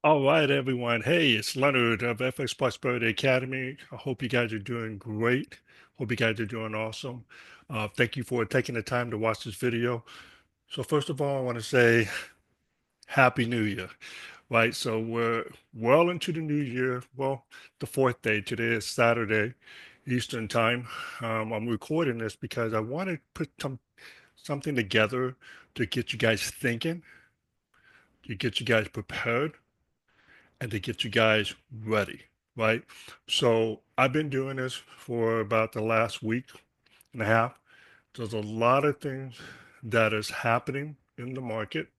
All right, everyone. Hey, it's Leonard of FXPA Academy. I hope you guys are doing great. Hope you guys are doing awesome. Thank you for taking the time to watch this video. So first of all, I want to say Happy New Year, right? So we're well into the new year. Well, the fourth day. Today is Saturday, Eastern time. I'm recording this because I want to put something together to get you guys thinking, to get you guys prepared and to get you guys ready, right? So I've been doing this for about the last week and a half. There's a lot of things that is happening in the market,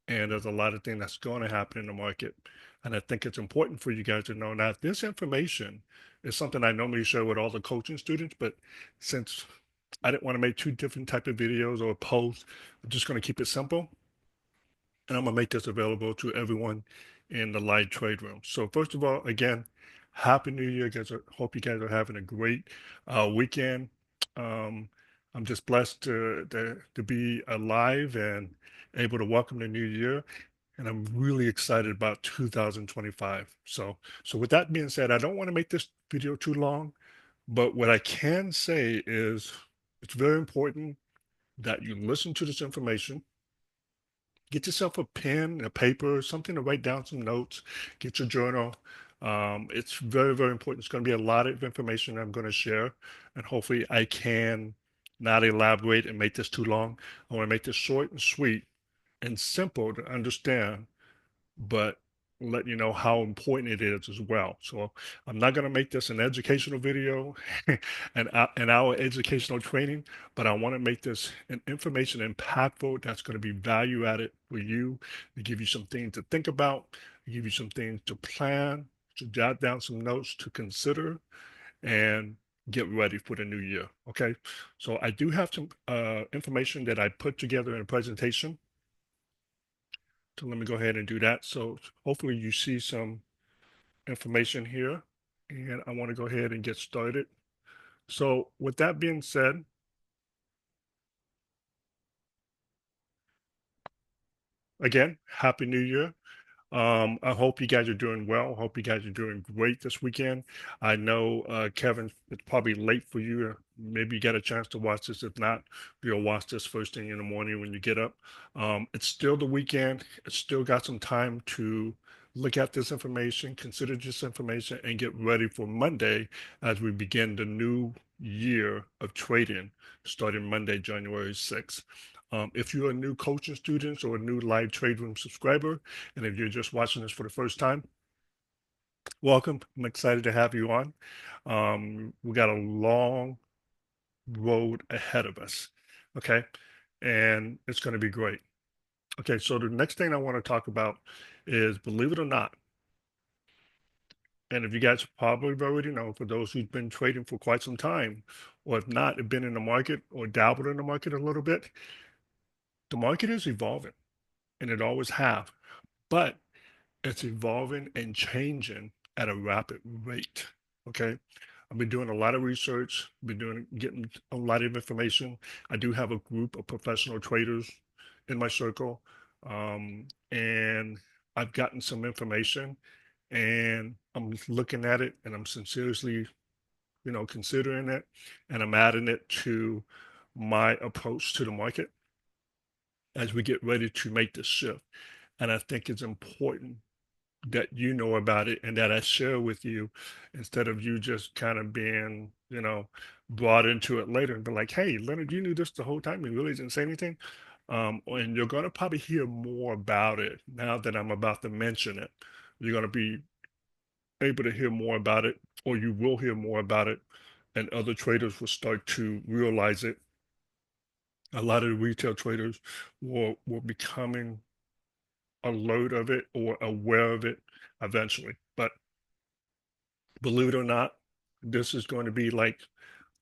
and there's a lot of things that's going to happen in the market. And I think it's important for you guys to know that this information is something I normally share with all the coaching students, but since I didn't want to make two different type of videos or posts, I'm just going to keep it simple and I'm gonna make this available to everyone in the live trade room. So first of all, again, Happy New Year, guys. I hope you guys are having a great weekend. Um, I'm just blessed to be alive and able to welcome the new year, and I'm really excited about 2025. So with that being said, I don't want to make this video too long, but what I can say is it's very important that you listen to this information. Get yourself a pen, a paper, something to write down some notes. Get your journal. It's very, very important. It's going to be a lot of information I'm going to share, and hopefully I can not elaborate and make this too long. I want to make this short and sweet and simple to understand, but let you know how important it is as well. So I'm not going to make this an educational video and our educational training, but I want to make this an information impactful that's going to be value added for you, to give you some things to think about, to give you some things to plan, to jot down some notes to consider, and get ready for the new year. Okay. So I do have some information that I put together in a presentation. So let me go ahead and do that. So hopefully you see some information here, and I want to go ahead and get started. So with that being said, again, Happy New Year. I hope you guys are doing well. Hope you guys are doing great this weekend. I know, Kevin, it's probably late for you. Maybe you got a chance to watch this. If not, you'll watch this first thing in the morning when you get up. It's still the weekend. It's still got some time to look at this information, consider this information, and get ready for Monday as we begin the new year of trading starting Monday, January 6th. If you're a new coaching student or a new live trade room subscriber, and if you're just watching this for the first time, welcome. I'm excited to have you on. We got a long road ahead of us. Okay. And it's going to be great. Okay. So the next thing I want to talk about is, believe it or not, and if you guys probably already know, for those who've been trading for quite some time, or if not, have been in the market or dabbled in the market a little bit, the market is evolving and it always have. But it's evolving and changing at a rapid rate. Okay. I've been doing a lot of research, getting a lot of information. I do have a group of professional traders in my circle. And I've gotten some information and I'm looking at it and I'm sincerely, considering it and I'm adding it to my approach to the market as we get ready to make this shift. And I think it's important that you know about it and that I share with you instead of you just kind of being, brought into it later and be like, hey, Leonard, you knew this the whole time. You really didn't say anything. And you're going to probably hear more about it now that I'm about to mention it. You're going to be able to hear more about it, or you will hear more about it, and other traders will start to realize it. A lot of the retail traders will becoming alert of it or aware of it eventually. But believe it or not, this is going to be like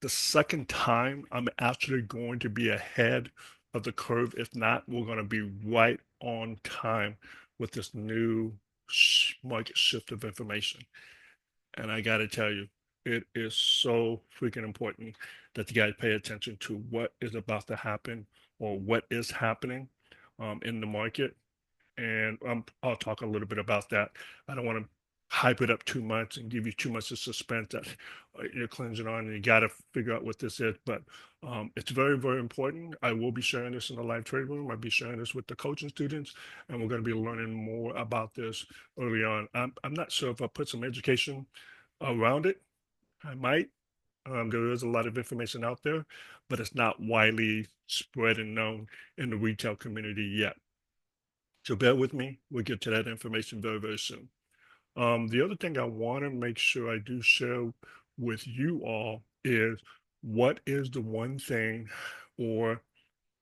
the second time I'm actually going to be ahead of the curve. If not, we're going to be right on time with this new market shift of information. And I got to tell you, it is so freaking important that you guys pay attention to what is about to happen or what is happening in the market. and I'll talk a little bit about that. I don't want to hype it up too much and give you too much of suspense that you're cleansing on and you got to figure out what this is. But it's very, very important. I will be sharing this in the live trade room. I'll be sharing this with the coaching students, and we're going to be learning more about this early on. I'm not sure if I put some education around it. I might. There is a lot of information out there, but it's not widely spread and known in the retail community yet. So bear with me. We'll get to that information very, very soon. The other thing I want to make sure I do share with you all is what is the one thing or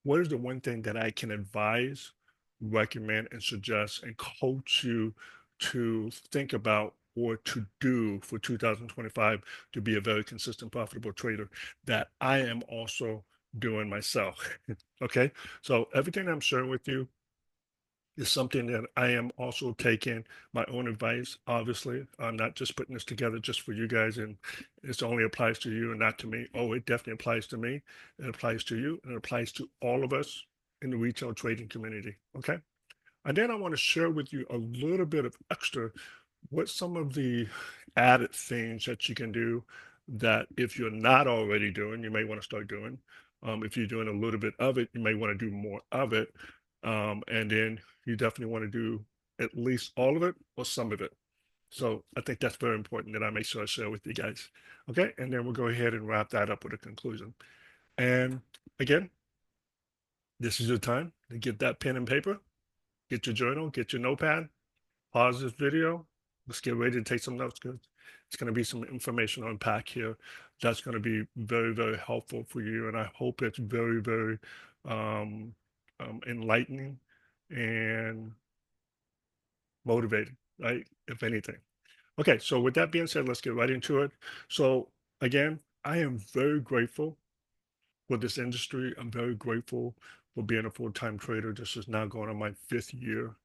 what is the one thing that I can advise, recommend, and suggest and coach you to think about or to do for 2025 to be a very consistent, profitable trader that I am also doing myself. Okay. So everything I'm sharing with you is something that I am also taking my own advice. Obviously, I'm not just putting this together just for you guys, and this only applies to you and not to me. Oh, it definitely applies to me. It applies to you, and it applies to all of us in the retail trading community. Okay. And then I want to share with you a little bit of extra what some of the added things that you can do that if you're not already doing, you may want to start doing. If you're doing a little bit of it, you may want to do more of it. And then you definitely want to do at least all of it or some of it. So I think that's very important that I make sure I share with you guys. Okay. And then we'll go ahead and wrap that up with a conclusion. And again, this is your time to get that pen and paper, get your journal, get your notepad, pause this video. Let's get ready to take some notes because it's going to be some information unpack here that's going to be very, very helpful for you. And I hope it's very, very um, enlightening and motivating, right? If anything. Okay, so with that being said, let's get right into it. So again, I am very grateful for this industry. I'm very grateful for being a full-time trader. This is now going on my 5th year.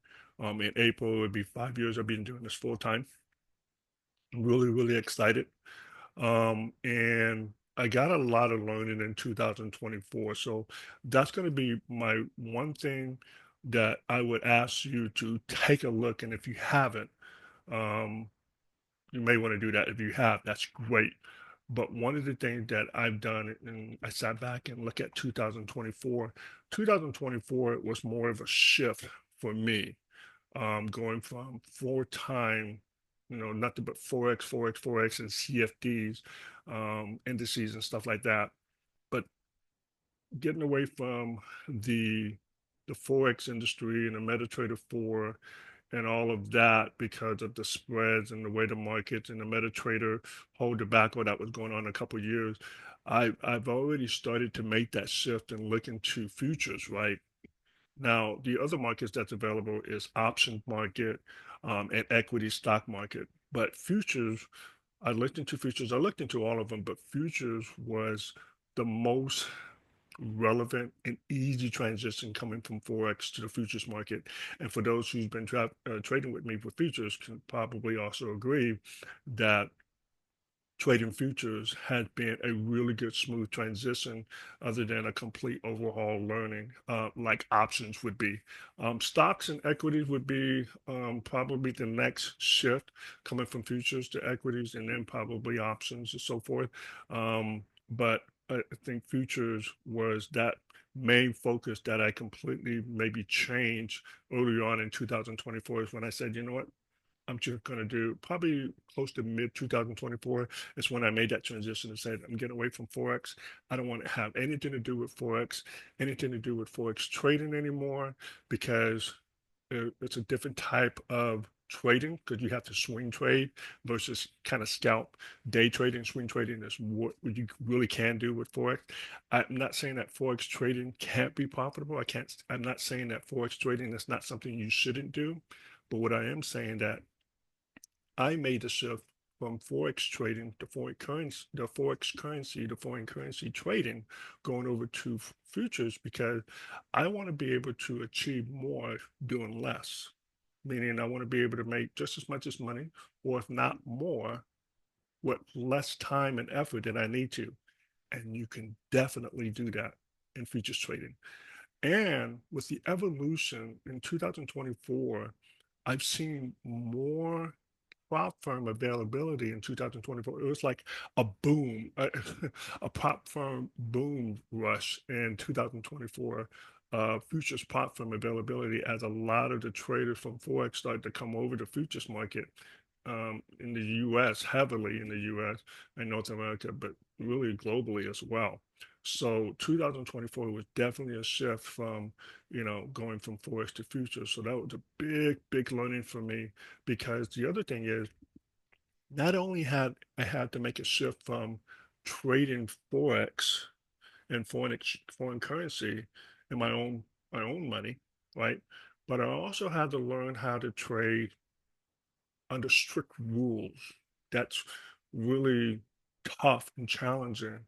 In April, it would be 5 years I've been doing this full time. I'm really, really excited. And I got a lot of learning in 2024. So that's going to be my one thing that I would ask you to take a look. And if you haven't, um, you may want to do that. If you have, that's great. But one of the things that I've done, and I sat back and looked at 2024, 2024 was more of a shift for me, going from full-time, nothing but Forex, and CFDs, indices and stuff like that. But getting away from the the Forex industry and the MetaTrader 4 and all of that because of the spreads and the way the markets and the MetaTrader hold tobacco that was going on a couple of years. I've already started to make that shift and look into futures, right? Now, the other markets that's available is option market and equity stock market. But futures, I looked into futures. I looked into all of them, but futures was the most relevant and easy transition coming from Forex to the futures market. And for those who've been trading with me for futures can probably also agree that trading futures has been a really good smooth transition other than a complete overhaul learning like options would be. Stocks and equities would be probably the next shift coming from futures to equities and then probably options and so forth. But I think futures was that main focus that I completely maybe changed early on in 2024 is when I said, you know what, I'm just going to do probably close to mid 2024 is when I made that transition and said, I'm getting away from Forex. I don't want to have anything to do with Forex, anything to do with Forex trading anymore, because it's a different type of trading because you have to swing trade versus kind of scalp. Day trading, swing trading is what you really can do with Forex. I'm not saying that Forex trading can't be profitable. I'm not saying that Forex trading is not something you shouldn't do. But what I am saying that I made the shift from Forex trading to foreign currency trading, going over to futures because I want to be able to achieve more doing less. Meaning I want to be able to make just as much as money, or if not more, with less time and effort than I need to. And you can definitely do that in futures trading. And with the evolution in 2024, I've seen more prop firm availability in 2024. It was like a boom, a prop firm boom rush in 2024. Futures prop firm availability as a lot of the traders from Forex started to come over the futures market in the US, heavily in the US and North America, but really globally as well. So 2024 was definitely a shift from, going from Forex to futures. So that was a big, big learning for me because the other thing is not only had I had to make a shift from trading Forex and foreign currency in my own money, right? But I also had to learn how to trade under strict rules. That's really tough and challenging.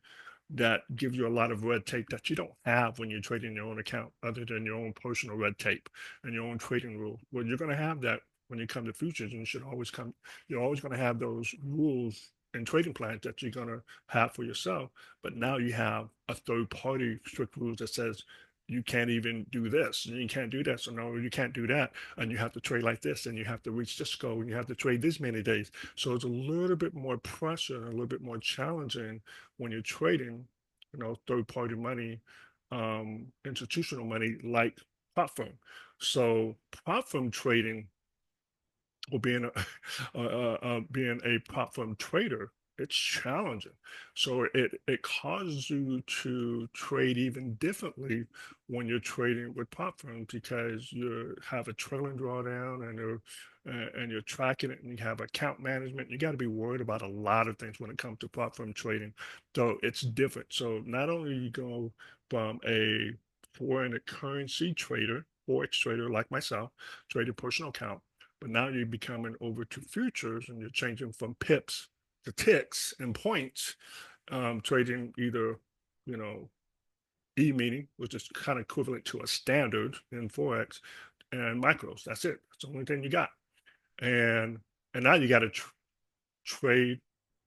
That gives you a lot of red tape that you don't have when you're trading your own account, other than your own personal red tape and your own trading rule. Well, you're going to have that when you come to futures, and you're always going to have those rules and trading plans that you're going to have for yourself. But now you have a third party strict rules that says you can't even do this and you can't do that. So no, you can't do that. And you have to trade like this and you have to reach this goal and you have to trade this many days. So it's a little bit more pressure and a little bit more challenging when you're trading, third party money, institutional money like prop firm. So prop firm trading or being a being a platform trader, it's challenging. So it causes you to trade even differently when you're trading with platforms because you have a trailing drawdown and you're tracking it and you have account management. You got to be worried about a lot of things when it comes to platform trading. So it's different. So not only you go from a foreign currency trader, forex trader like myself, trade a personal account, but now you're becoming over to futures and you're changing from pips to ticks and points, trading either, you know, e-meaning, which is kind of equivalent to a standard in Forex, and micros. That's it. That's the only thing you got. And and now you got to trade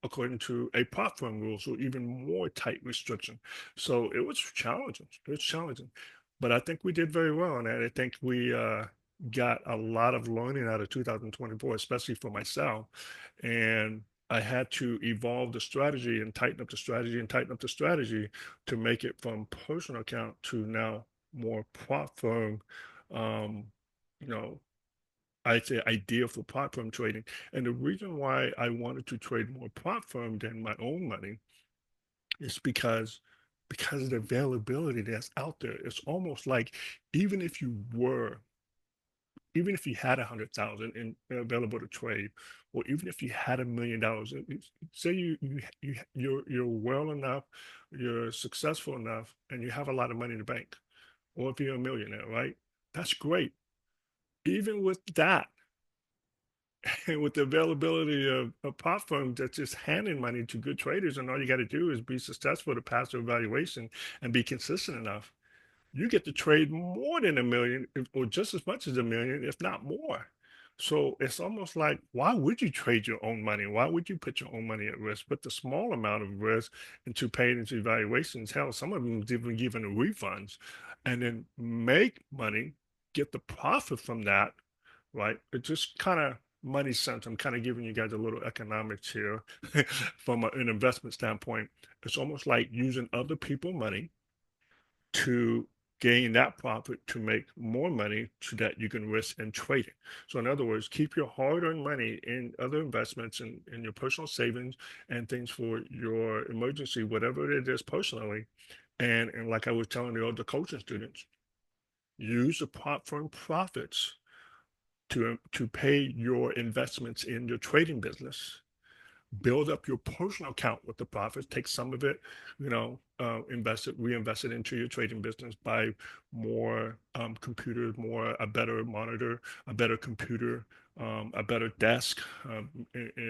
according to a platform rule, so even more tight restriction. So it was challenging. It was challenging, but I think we did very well on that. I think we got a lot of learning out of 2024, especially for myself, and I had to evolve the strategy and tighten up the strategy and tighten up the strategy to make it from personal account to now more platform. Um, you know, I'd say ideal for platform trading. And the reason why I wanted to trade more platform than my own money is because of the availability that's out there. It's almost like even if you were, even if you had 100,000 in available to trade, or even if you had $1 million, say you're well enough, you're successful enough, and you have a lot of money in the bank, or if you're a millionaire, right? That's great. Even with that, and with the availability of platforms that's just handing money to good traders, and all you got to do is be successful to pass the evaluation and be consistent enough, you get to trade more than a million or just as much as a million, if not more. So it's almost like, why would you trade your own money? Why would you put your own money at risk? Put the small amount of risk into paying into evaluations. Hell, some of them even given refunds, and then make money, get the profit from that, right? It just kind of money sense. I'm kind of giving you guys a little economics here from an investment standpoint. It's almost like using other people's money to gain that profit to make more money so that you can risk and trade it. So in other words, keep your hard-earned money in other investments and in your personal savings and things for your emergency, whatever it is personally. And like I was telling the other coaching students, use the platform profits to pay your investments in your trading business, build up your personal account with the profits, take some of it, reinvest it into your trading business, buy more computers, a better monitor, a better computer, a better desk,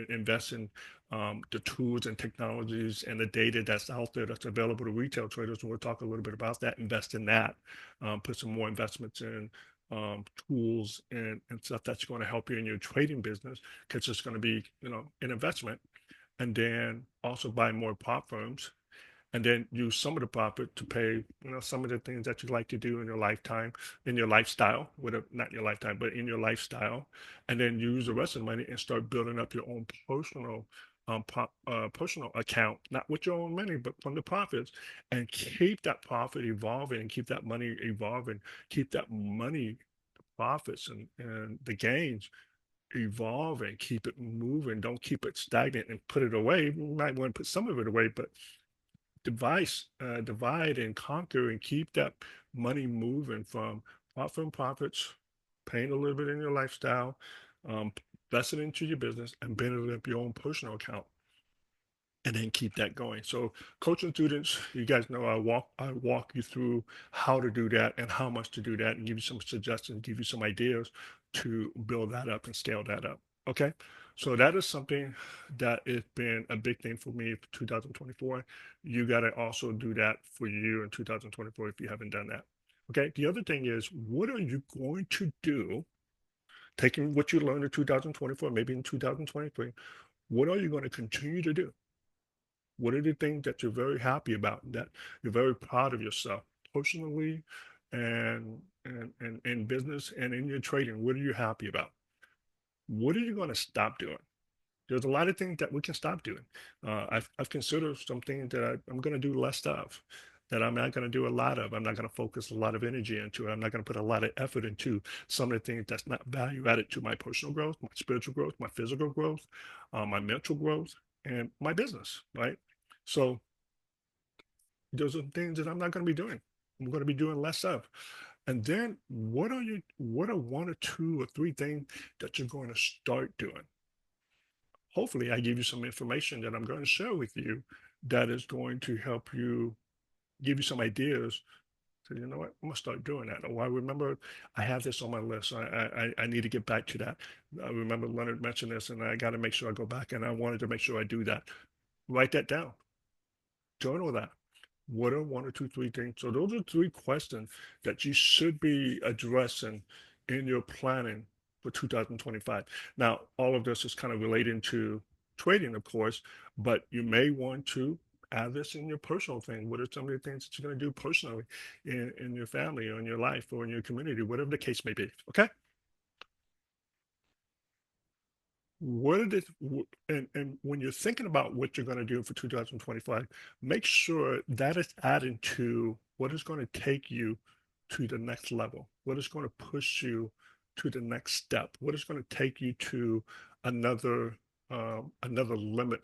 invest in the tools and technologies and the data that's out there that's available to retail traders. And we'll talk a little bit about that, invest in that, put some more investments in tools and stuff that's going to help you in your trading business because it's going to be, an investment, and then also buy more prop firms and then use some of the profit to pay, some of the things that you like to do in your lifetime, in your lifestyle, whatever, not your lifetime, but in your lifestyle, and then use the rest of the money and start building up your own personal account, not with your own money, but from the profits, and keep that profit evolving and keep that money evolving, keep that money profits and the gains evolve and keep it moving. Don't keep it stagnant and put it away. You might want to put some of it away, but divide and conquer and keep that money moving from profits, paying a little bit in your lifestyle, um, invest it into your business, and building up your own personal account, and then keep that going. So coaching students, you guys know I walk you through how to do that and how much to do that and give you some suggestions, give you some ideas to build that up and scale that up. Okay. So that is something that has been a big thing for me for 2024. You got to also do that for you in 2024 if you haven't done that. Okay. The other thing is, what are you going to do, taking what you learned in 2024, maybe in 2023, what are you going to continue to do? What are the things that you're very happy about, that you're very proud of yourself personally and in business and in your trading? What are you happy about? What are you going to stop doing? There's a lot of things that we can stop doing. I've considered some things that I'm going to do less of, that I'm not going to do a lot of. I'm not going to focus a lot of energy into it. I'm not going to put a lot of effort into some of the things that's not value added to my personal growth, my spiritual growth, my physical growth, my mental growth, and my business, right? So those are things that I'm not going to be doing. I'm going to be doing less of. And then what are one or two or three things that you're going to start doing? Hopefully I give you some information that I'm going to share with you that is going to help you, give you some ideas. So you know what, I'm gonna start doing that. Oh, I remember I have this on my list. I need to get back to that. I remember Leonard mentioned this, and I got to make sure I go back. And I wanted to make sure I do that. Write that down. Journal that. What are one or two, three things? So those are three questions that you should be addressing in your planning for 2025. Now, all of this is kind of relating to trading, of course, but you may want to add this in your personal thing. What are some of the things that you're going to do personally in your family or in your life or in your community, whatever the case may be? Okay. What are and when you're thinking about what you're going to do for 2025, make sure that is adding to what is going to take you to the next level, what is going to push you to the next step, what is going to take you to another another limit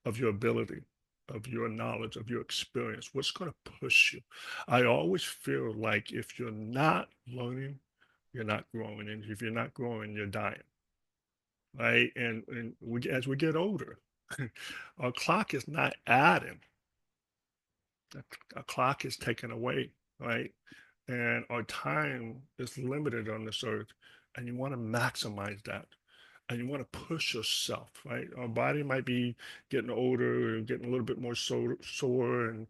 of your ability, of your knowledge, of your experience, what's going to push you. I always feel like if you're not learning, you're not growing, and if you're not growing, you're dying, right? And as we get older, our clock is not adding, our clock is taken away, right? And our time is limited on this earth, and you want to maximize that, and you want to push yourself, right? Our body might be getting older and getting a little bit more sore, and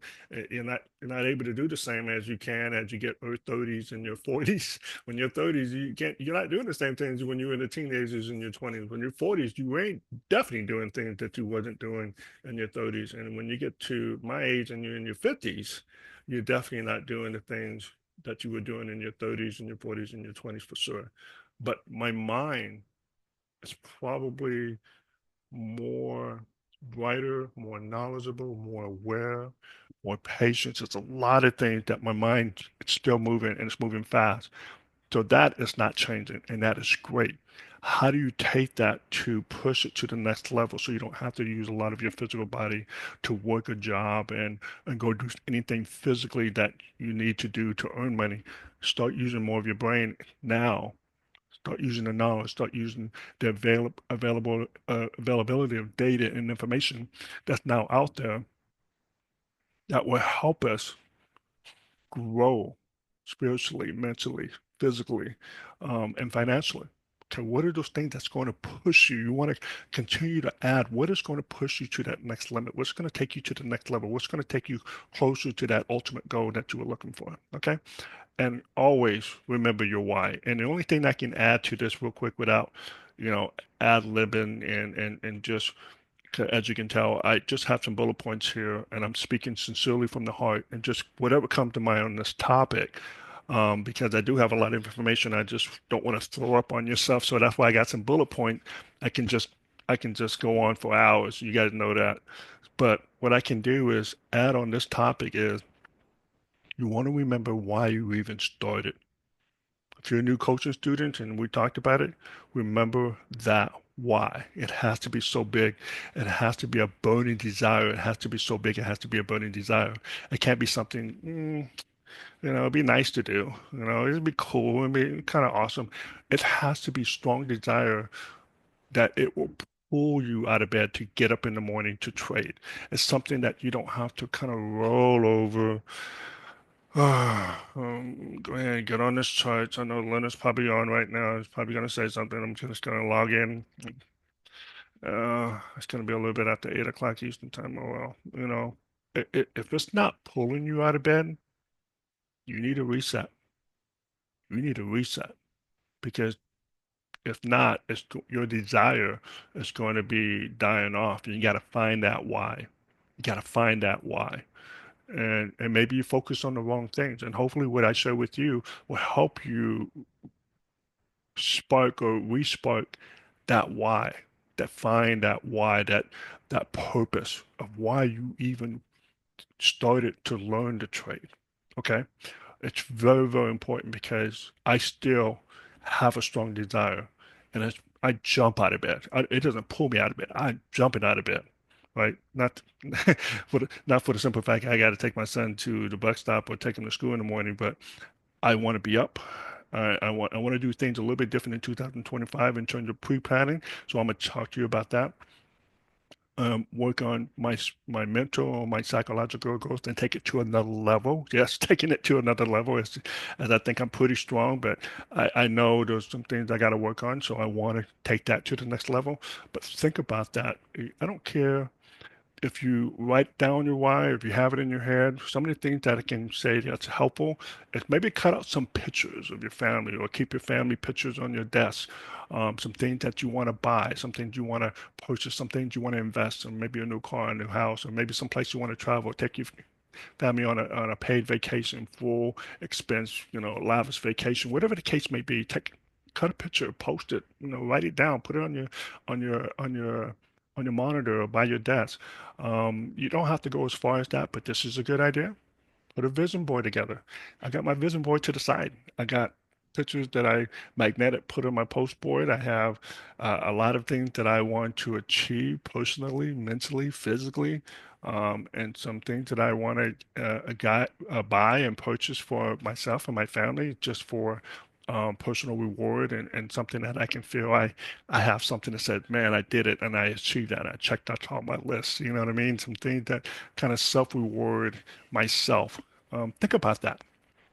you're not able to do the same as you can as you get your 30s and your 40s. When you're 30s, you're not doing the same things when you were in the teenagers in your 20s. When you're 40s, you ain't definitely doing things that you wasn't doing in your 30s. And when you get to my age and you're in your 50s, you're definitely not doing the things that you were doing in your 30s and your 40s and your 20s for sure. But my mind is probably more brighter, more knowledgeable, more aware, more patient. It's a lot of things that my mind, it's still moving and it's moving fast. So that is not changing, and that is great. How do you take that to push it to the next level so you don't have to use a lot of your physical body to work a job and go do anything physically that you need to do to earn money? Start using more of your brain now. Start using the knowledge, start using the availability of data and information that's now out there that will help us grow spiritually, mentally, physically, and financially. Okay, what are those things that's going to push you? You want to continue to add what is going to push you to that next limit? What's going to take you to the next level? What's going to take you closer to that ultimate goal that you were looking for? Okay. And always remember your why. And the only thing I can add to this real quick without, ad libbing and just As you can tell, I just have some bullet points here, and I'm speaking sincerely from the heart, and just whatever comes to mind on this topic, because I do have a lot of information. I just don't want to throw up on yourself, so that's why I got some bullet point. I can just I can just go on for hours. You guys know that. But what I can do is add on this topic is you want to remember why you even started. If you're a new coaching student and we talked about it, remember that why. It has to be so big. It has to be a burning desire. It has to be so big. It has to be a burning desire. It can't be something, it'd be nice to do. It'd be cool. It'd be kind of awesome. It has to be strong desire that it will pull you out of bed to get up in the morning to trade. It's something that you don't have to kind of roll over. Go ahead and get on this chart. I know Leonard's probably on right now. He's probably going to say something. I'm just going to log in. It's going to be a little bit after 8 o'clock Eastern time. Oh, well, if it's not pulling you out of bed, you need a reset. You need a reset because if not, your desire is going to be dying off. And you got to find that why. You got to find that why. And maybe you focus on the wrong things. And hopefully what I share with you will help you spark or re-spark that why, that find that why, that purpose of why you even started to learn to trade. Okay? It's very, very important because I still have a strong desire and I jump out of bed. It doesn't pull me out of bed. I'm jumping out of bed, right? Not not for the simple fact I got to take my son to the bus stop or take him to school in the morning, but I want to be up. I want to do things a little bit different in 2025 in terms of pre-planning. So I'm going to talk to you about that. Work on my mental, my psychological growth, and take it to another level. Yes, taking it to another level as I think I'm pretty strong, but I know there's some things I got to work on. So I want to take that to the next level. But think about that. I don't care if you write down your why, if you have it in your head, some of the things that I can say that's helpful is maybe cut out some pictures of your family or keep your family pictures on your desk. Some things that you want to buy, some things you want to purchase, some things you want to invest in, maybe a new car, a new house, or maybe some place you want to travel, take your family on a paid vacation, full expense, lavish vacation, whatever the case may be. Cut a picture, post it, write it down, put it on your on your on your monitor or by your desk. You don't have to go as far as that, but this is a good idea. Put a vision board together. I got my vision board to the side. I got pictures that I magnetic put on my post board. I have a lot of things that I want to achieve personally, mentally, physically, and some things that I want to buy and purchase for myself and my family just for personal reward and something that I can feel I have something that said, man, I did it and I achieved that. I checked that off my list. You know what I mean? Some things that kind of self-reward myself. Think about that.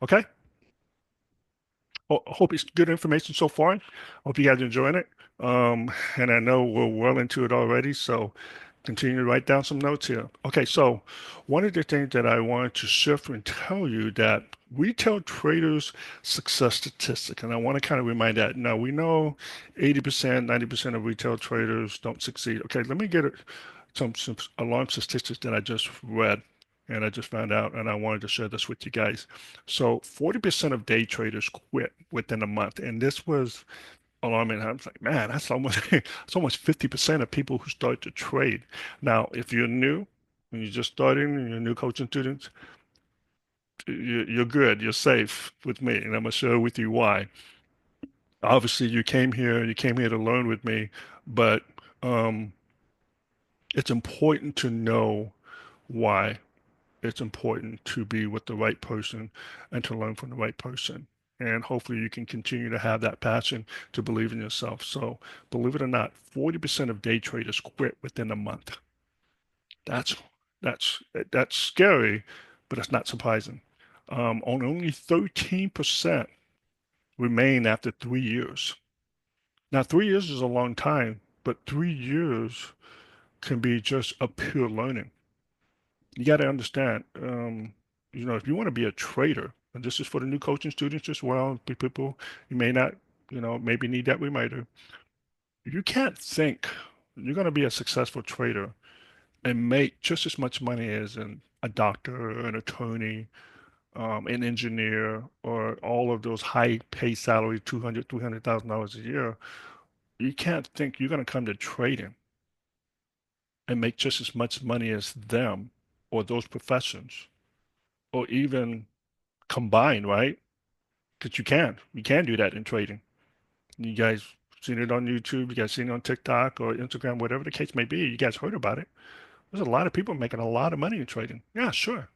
Okay? Hope it's good information so far. Hope you guys are enjoying it. And I know we're well into it already, so continue to write down some notes here. Okay, so one of the things that I wanted to shift and tell you that retail traders success statistic, and I want to kind of remind that. Now we know 80%, 90% of retail traders don't succeed. Okay, let me get some alarm statistics that I just read and I just found out, and I wanted to share this with you guys. So 40% of day traders quit within a month, and this was alarming. I was like, man, that's almost it's almost 50% of people who start to trade. Now, if you're new and you're just starting, and you're new coaching students, you're good, you're safe with me, and I'm gonna share with you why. Obviously, you came here to learn with me, but um, it's important to know why. It's important to be with the right person and to learn from the right person. And hopefully you can continue to have that passion to believe in yourself. So believe it or not, 40% of day traders quit within a month. That's that's scary, but it's not surprising. Only 13% remain after 3 years. Now, 3 years is a long time, but 3 years can be just a pure learning. You got to understand, if you want to be a trader, and this is for the new coaching students as well, people you may not, maybe need that reminder. You can't think. you're going to be a successful trader and make just as much money as a doctor, an attorney, an engineer, or all of those high pay salaries, 200, $300,000 a year. You can't think you're going to come to trading and make just as much money as them or those professions or even combined, right? Because you can do that in trading. You guys seen it on YouTube, you guys seen it on TikTok or Instagram, whatever the case may be. You guys heard about it. There's a lot of people making a lot of money in trading. Yeah, sure.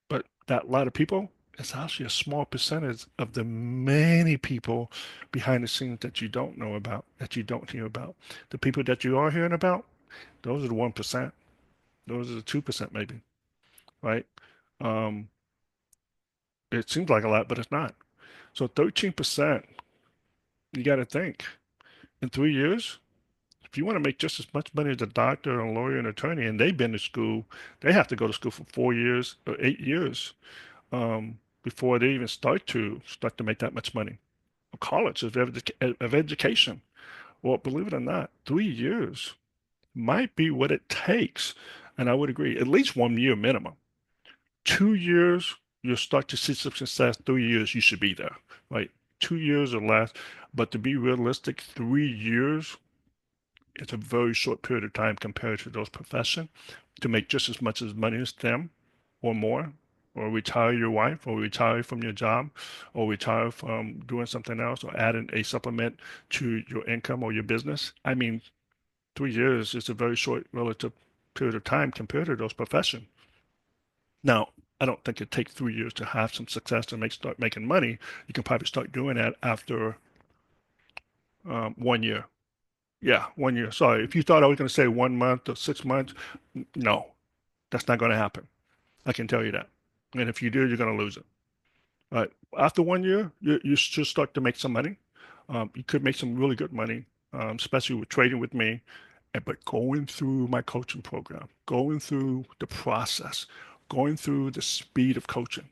But that lot of people is actually a small percentage of the many people behind the scenes that you don't know about, that you don't hear about. The people that you are hearing about, those are the 1%. Those are the 2% maybe, right? Um, it seems like a lot, but it's not. So 13%, you got to think in 3 years, if you want to make just as much money as a doctor, a lawyer, and attorney, and they've been to school, they have to go to school for 4 years or 8 years before they even start to make that much money. College of education. Well, believe it or not, 3 years might be what it takes, and I would agree, at least 1 year minimum. 2 years, you'll start to see some success. 3 years, you should be there, right? 2 years or less, but to be realistic, 3 years it's a very short period of time compared to those professions to make just as much as money as them or more, or retire your wife, or retire from your job, or retire from doing something else, or add in a supplement to your income or your business. I mean, 3 years is a very short relative period of time compared to those professions. Now, I don't think it takes 3 years to have some success and start making money. You can probably start doing that after 1 year. Yeah, 1 year. Sorry, if you thought I was going to say 1 month or 6 months, no, that's not going to happen. I can tell you that. And if you do, you're going to lose it. After 1 year, you should start to make some money. You could make some really good money, especially with trading with me. But going through my coaching program, going through the process, going through the speed of coaching.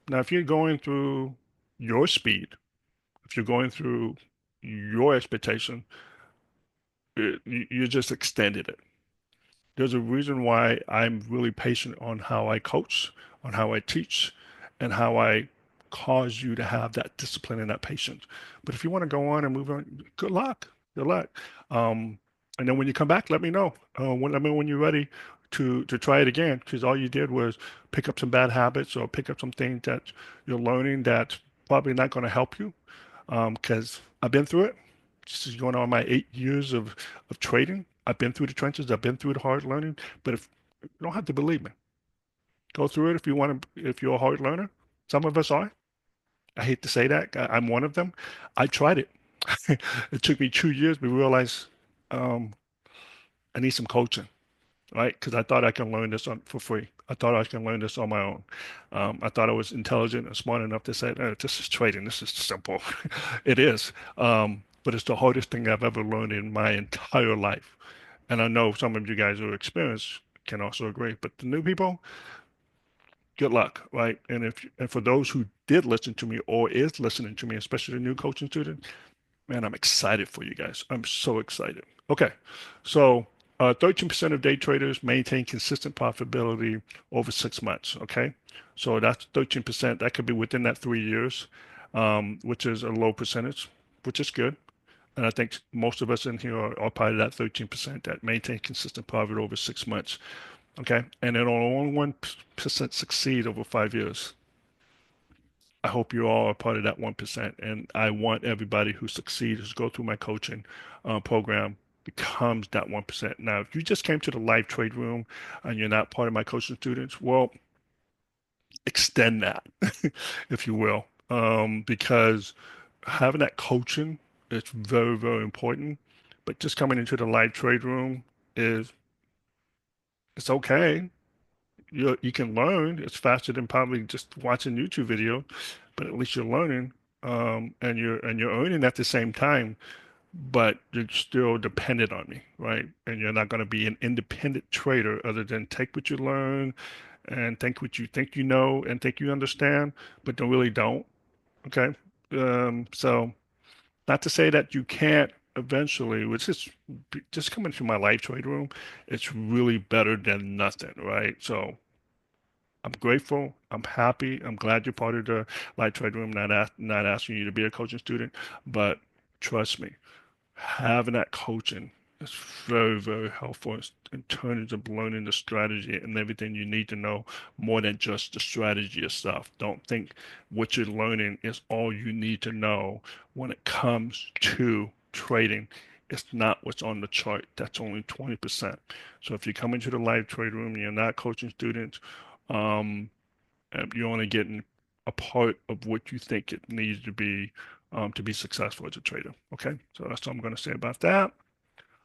Now, if you're going through your speed, if you're going through your expectation, you just extended it. There's a reason why I'm really patient on how I coach, on how I teach, and how I cause you to have that discipline and that patience. But if you want to go on and move on, good luck. Good luck. Um, and then when you come back, let me know. When you're ready to try it again, because all you did was pick up some bad habits or pick up some things that you're learning that's probably not going to help you. Because I've been through it. This is going on my 8 years of trading. I've been through the trenches. I've been through the hard learning. But if you don't have to believe me, go through it if you want to. If you're a hard learner, some of us are. I hate to say that. I'm one of them. I tried it. It took me 2 years to realize um, I need some coaching, right? Because I thought I can learn this for free. I thought I can learn this on my own. I thought I was intelligent and smart enough to say, this is trading. This is simple. It is. But it's the hardest thing I've ever learned in my entire life. And I know some of you guys who are experienced can also agree. But the new people, good luck, right? And for those who did listen to me or is listening to me, especially the new coaching student, man, I'm excited for you guys. I'm so excited. Okay, so 13% of day traders maintain consistent profitability over 6 months. Okay, so that's 13%. That could be within that 3 years, which is a low percentage, which is good. And I think most of us in here are part of that 13% that maintain consistent profit over 6 months. Okay, and then only 1% succeed over 5 years. I hope you all are part of that 1%. And I want everybody who succeeds, go through my coaching program, becomes that 1%. Now, if you just came to the live trade room and you're not part of my coaching students, well, extend that, if you will, because having that coaching is very, very important. But just coming into the live trade room is it's okay. You can learn. It's faster than probably just watching YouTube video, but at least you're learning, and you're earning at the same time. But you're still dependent on me, right? And you're not going to be an independent trader other than take what you learn and think what you think you know and think you understand, but don't really don't. Okay. So not to say that you can't. eventually, which is just coming to my live trade room, it's really better than nothing, right? So I'm grateful. I'm happy. I'm glad you're part of the live trade room. Not asking you to be a coaching student, but trust me, having that coaching is very, very helpful in terms of learning the strategy and everything you need to know more than just the strategy itself. Don't think what you're learning is all you need to know when it comes to trading. It's not what's on the chart. That's only 20%. So if you come into the live trade room and you're not coaching students, um, you're only getting a part of what you think it needs to be successful as a trader. Okay, so that's what I'm going to say about that.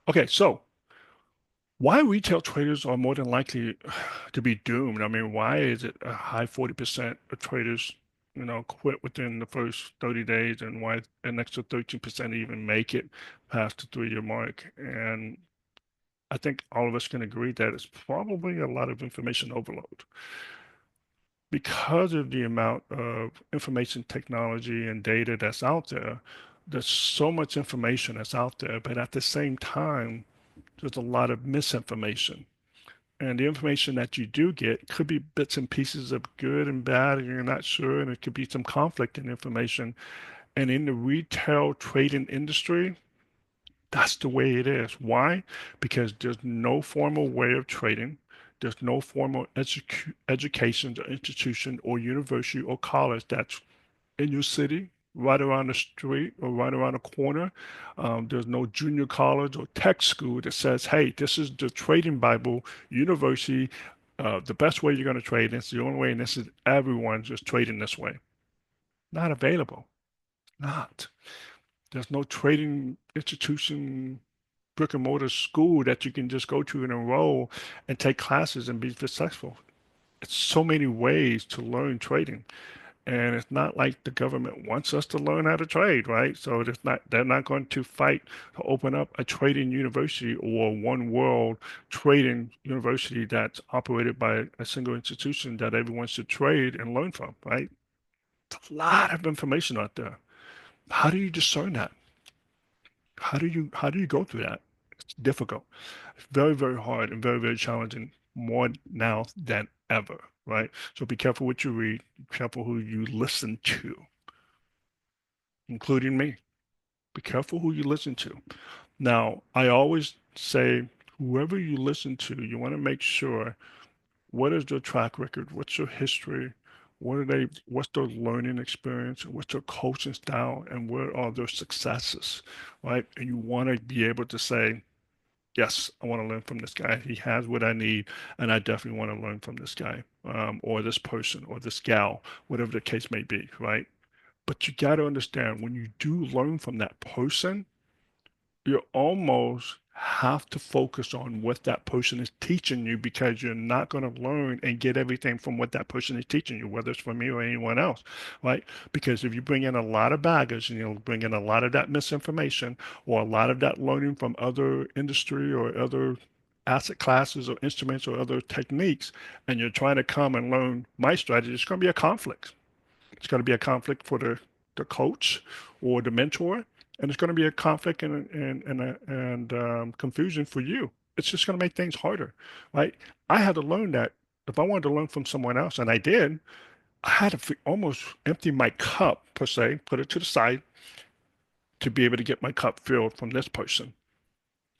Okay, so why retail traders are more than likely to be doomed? I mean, why is it a high 40% of traders, quit within the first 30 days, and why an extra 13% even make it past the 3-year mark? And I think all of us can agree that it's probably a lot of information overload because of the amount of information technology and data that's out there. There's so much information that's out there, but at the same time, there's a lot of misinformation. And the information that you do get could be bits and pieces of good and bad, and you're not sure, and it could be some conflict in information. And in the retail trading industry, that's the way it is. Why? Because there's no formal way of trading. There's no formal education or institution or university or college that's in your city, right around the street or right around the corner. There's no junior college or tech school that says, hey, this is the trading Bible university. The best way you're going to trade. It's the only way, and this is everyone just trading this way. Not available. Not. There's no trading institution, brick and mortar school that you can just go to and enroll and take classes and be successful. It's so many ways to learn trading. And it's not like the government wants us to learn how to trade, right? So they're not going to fight to open up a trading university or one world trading university that's operated by a single institution that everyone should trade and learn from, right? It's a lot of information out there. How do you discern that? How do you go through that? It's difficult. It's very, very hard and very, very challenging more now than ever, right? So be careful what you read, be careful who you listen to, including me. Be careful who you listen to. Now, I always say, whoever you listen to, you want to make sure what is their track record, what's their history, what's their learning experience, what's their coaching style, and what are their successes, right? And you want to be able to say, yes, I want to learn from this guy. He has what I need, and I definitely want to learn from this guy, or this person, or this gal, whatever the case may be, right? But you got to understand when you do learn from that person, you almost have to focus on what that person is teaching you because you're not going to learn and get everything from what that person is teaching you, whether it's from me or anyone else, right? Because if you bring in a lot of baggage and you'll bring in a lot of that misinformation or a lot of that learning from other industry or other asset classes or instruments or other techniques, and you're trying to come and learn my strategy, it's going to be a conflict. It's going to be a conflict for the coach or the mentor, and it's going to be a conflict and confusion for you. It's just going to make things harder, right? I had to learn that if I wanted to learn from someone else, and I did, I had to almost empty my cup per se, put it to the side to be able to get my cup filled from this person.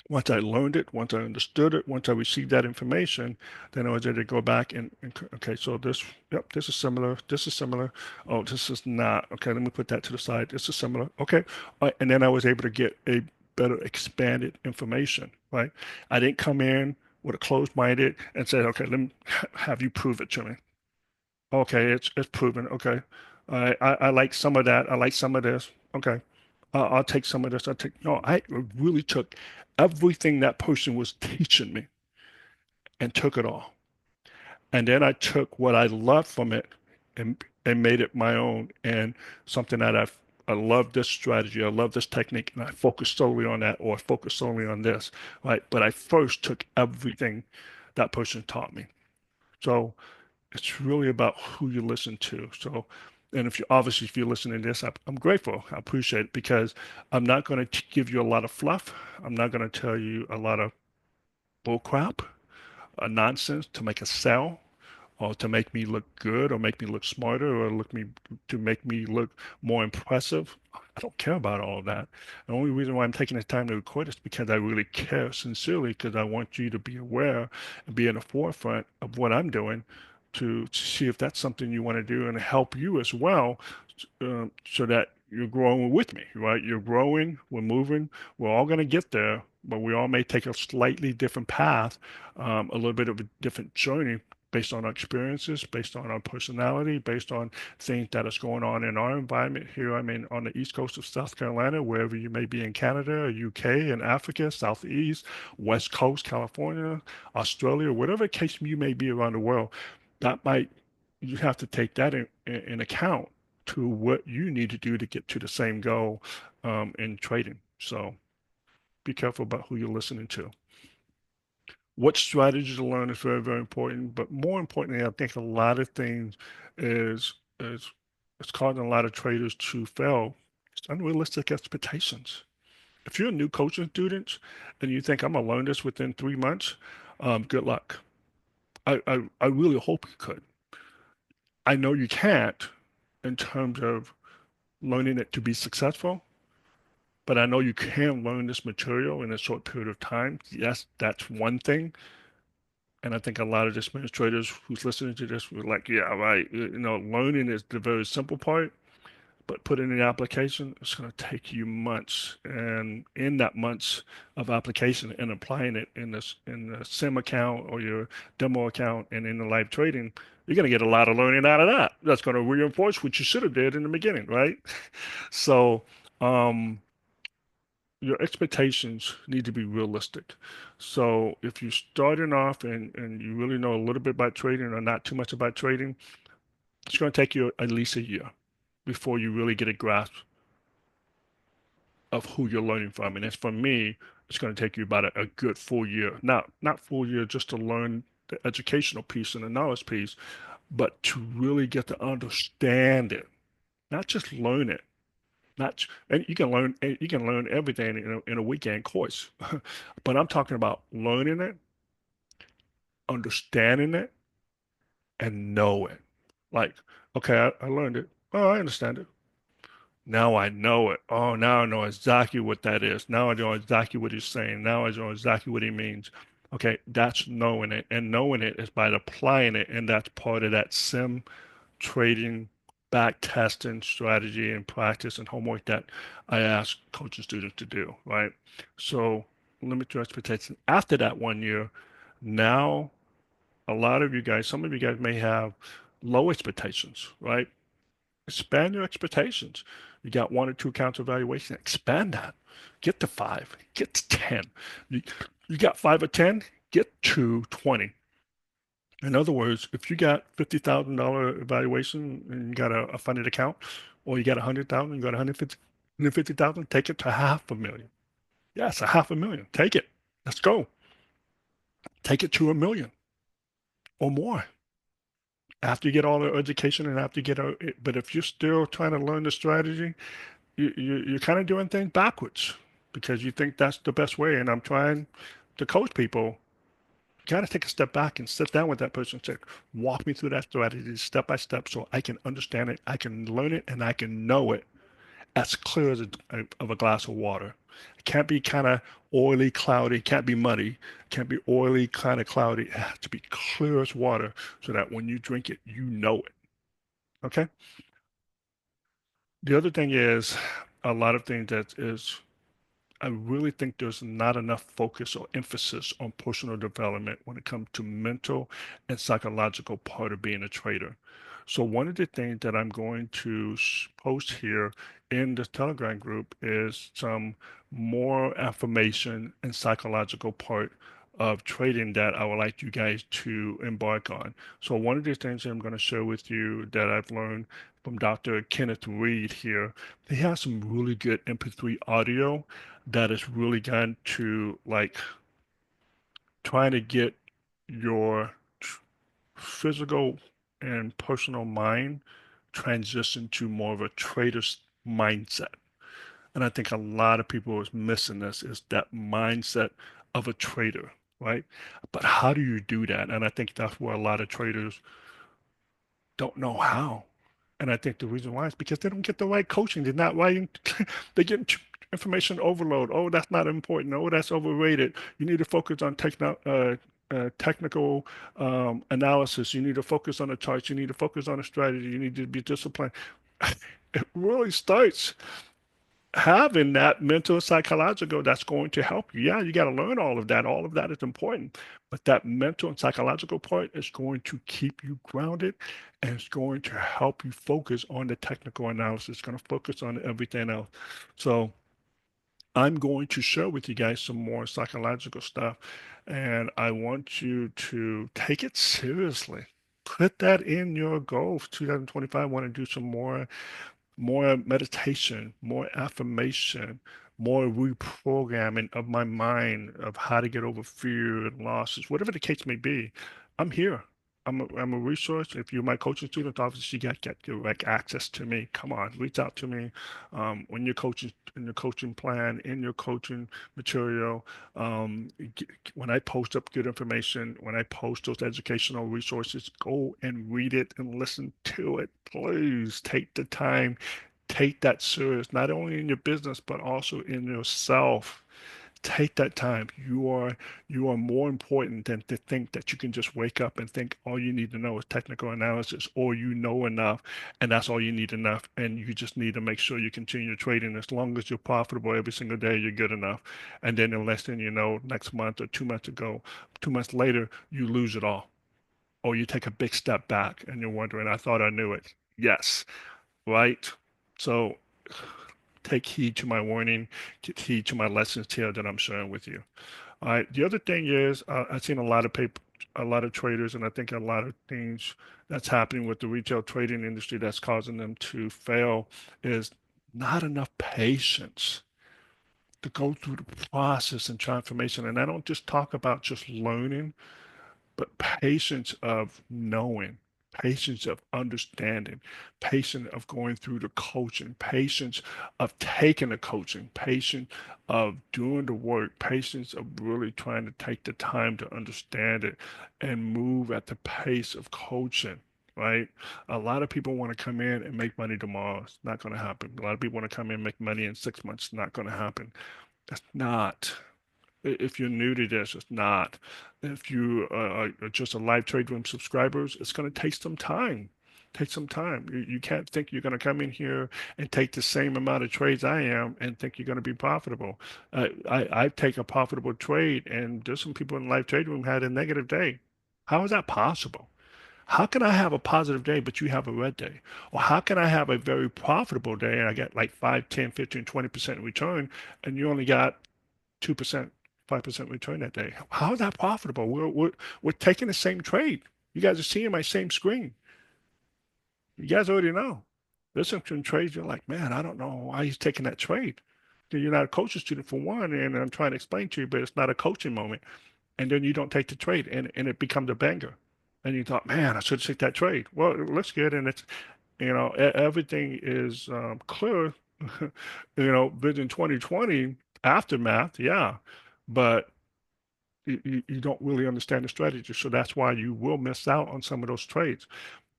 Once I learned it, once I understood it, once I received that information, then I was able to go back and okay, so this, yep, this is similar, this is similar. Oh, this is not. Okay, let me put that to the side. This is similar. Okay. And then I was able to get a better expanded information, right? I didn't come in with a closed-minded and say, okay, let me have you prove it to me. Okay, it's proven. Okay. I like some of that. I like some of this. Okay. I'll take some of this. No, I really took everything that person was teaching me and took it all. And then I took what I loved from it and made it my own and something that I love this strategy. I love this technique, and I focus solely on that, or I focus solely on this, right? But I first took everything that person taught me. So it's really about who you listen to. So And if you obviously if you're listening to this, I'm grateful. I appreciate it because I'm not going to give you a lot of fluff. I'm not going to tell you a lot of bull crap, nonsense to make a sell or to make me look good or make me look smarter or look me to make me look more impressive. I don't care about all of that. The only reason why I'm taking the time to record is because I really care sincerely because I want you to be aware and be in the forefront of what I'm doing to see if that's something you want to do and help you as well, so that you're growing with me, right? You're growing, we're moving, we're all going to get there, but we all may take a slightly different path, a little bit of a different journey based on our experiences, based on our personality, based on things that is going on in our environment here. I mean, on the east coast of South Carolina, wherever you may be in Canada, or UK, in Africa, Southeast, West Coast, California, Australia, whatever case you may be around the world, that might you have to take that in account to what you need to do to get to the same goal in trading. So be careful about who you're listening to. What strategy to learn is very, very important. But more importantly, I think a lot of things is it's causing a lot of traders to fail. It's unrealistic expectations. If you're a new coaching student and you think I'm gonna learn this within 3 months, good luck. I really hope you could. I know you can't in terms of learning it to be successful, but I know you can learn this material in a short period of time. Yes, that's one thing. And I think a lot of administrators who's listening to this were like, yeah, right. Learning is the very simple part, but putting in the application, it's going to take you months. And in that months of application and applying it in the sim account or your demo account and in the live trading, you're going to get a lot of learning out of that. That's going to reinforce what you should have did in the beginning, right? So, um, your expectations need to be realistic. So if you're starting off and you really know a little bit about trading or not too much about trading, it's going to take you at least a year before you really get a grasp of who you're learning from. And as for me, it's going to take you about a good full year. Not full year just to learn the educational piece and the knowledge piece, but to really get to understand it, not just learn it. Not and you can learn everything in a weekend course, but I'm talking about learning it, understanding it, and know it. Like, okay, I learned it. Oh, I understand it. Now I know it. Oh, now I know exactly what that is. Now I know exactly what he's saying. Now I know exactly what he means. Okay, that's knowing it. And knowing it is by applying it. And that's part of that sim trading, back testing strategy and practice and homework that I ask coaching students to do, right? So limit your expectations. After that 1 year, now a lot of you guys, some of you guys may have low expectations, right? Expand your expectations. You got one or two accounts of valuation, expand that. Get to five, get to 10. You, you got five or 10, get to 20. In other words, if you got $50,000 evaluation and you got a funded account, or you got 100,000, you got 150,000, take it to half a million. Yes, a half a million. Take it. Let's go. Take it to a million or more after you get all the education and after you get a, but if you're still trying to learn the strategy, you're kind of doing things backwards because you think that's the best way. And I'm trying to coach people. You got to take a step back and sit down with that person and say, walk me through that strategy step by step so I can understand it, I can learn it, and I can know it as clear as of a glass of water. It can't be kind of oily, cloudy, it can't be muddy, it can't be oily, kind of cloudy. It has to be clear as water so that when you drink it, you know it. Okay? The other thing is a lot of things that is I really think there's not enough focus or emphasis on personal development when it comes to mental and psychological part of being a trader. So one of the things that I'm going to post here in the Telegram group is some more information and psychological part of trading that I would like you guys to embark on. So one of the things that I'm going to share with you that I've learned from Dr. Kenneth Reed here, he has some really good MP3 audio that is really going to like trying to get your physical and personal mind transition to more of a trader's mindset. And I think a lot of people is missing this is that mindset of a trader, right? But how do you do that? And I think that's where a lot of traders don't know how. And I think the reason why is because they don't get the right coaching. They're not writing, they get information overload. Oh, that's not important. Oh, that's overrated. You need to focus on technical analysis. You need to focus on the charts. You need to focus on the strategy. You need to be disciplined. It really starts having that mental psychological that's going to help you. Yeah, you got to learn all of that. All of that is important. But that mental and psychological part is going to keep you grounded and it's going to help you focus on the technical analysis. It's going to focus on everything else. So I'm going to share with you guys some more psychological stuff, and I want you to take it seriously. Put that in your goals. 2025, I want to do some more meditation, more affirmation, more reprogramming of my mind of how to get over fear and losses, whatever the case may be. I'm here. I'm a resource. If you're my coaching student, obviously you got to get direct access to me. Come on, reach out to me when you're coaching in your coaching plan, in your coaching material. When I post up good information, when I post those educational resources, go and read it and listen to it. Please take the time, take that serious, not only in your business, but also in yourself. Take that time. You are more important than to think that you can just wake up and think all you need to know is technical analysis, or you know enough, and that's all you need enough, and you just need to make sure you continue trading. As long as you're profitable every single day, you're good enough. And then in less than you know, next month or 2 months ago, 2 months later, you lose it all, or you take a big step back, and you're wondering, I thought I knew it. Yes, right? So take heed to my warning, take heed to my lessons here that I'm sharing with you. All right. The other thing is, I've seen a lot of paper, a lot of traders, and I think a lot of things that's happening with the retail trading industry that's causing them to fail is not enough patience to go through the process and transformation. And I don't just talk about just learning, but patience of knowing, patience of understanding, patience of going through the coaching, patience of taking the coaching, patience of doing the work, patience of really trying to take the time to understand it and move at the pace of coaching. Right? A lot of people want to come in and make money tomorrow. It's not going to happen. A lot of people want to come in and make money in 6 months. It's not going to happen. That's not. If you're new to this, it's not. If you are just a live trade room subscribers, it's going to take some time. Take some time. You can't think you're going to come in here and take the same amount of trades I am and think you're going to be profitable. I take a profitable trade, and there's some people in the live trade room had a negative day. How is that possible? How can I have a positive day, but you have a red day? Or how can I have a very profitable day and I get like 5, 10, 15, 20% return, and you only got 2%, 5% return that day? How is that profitable? We're taking the same trade. You guys are seeing my same screen. You guys already know. There's some trades you're like, man, I don't know why he's taking that trade. You're not a coaching student for one, and I'm trying to explain to you, but it's not a coaching moment. And then you don't take the trade, and it becomes a banger. And you thought, man, I should take that trade. Well, it looks good, and it's, everything is clear. Vision 2020 aftermath, yeah, but you don't really understand the strategy. So that's why you will miss out on some of those trades.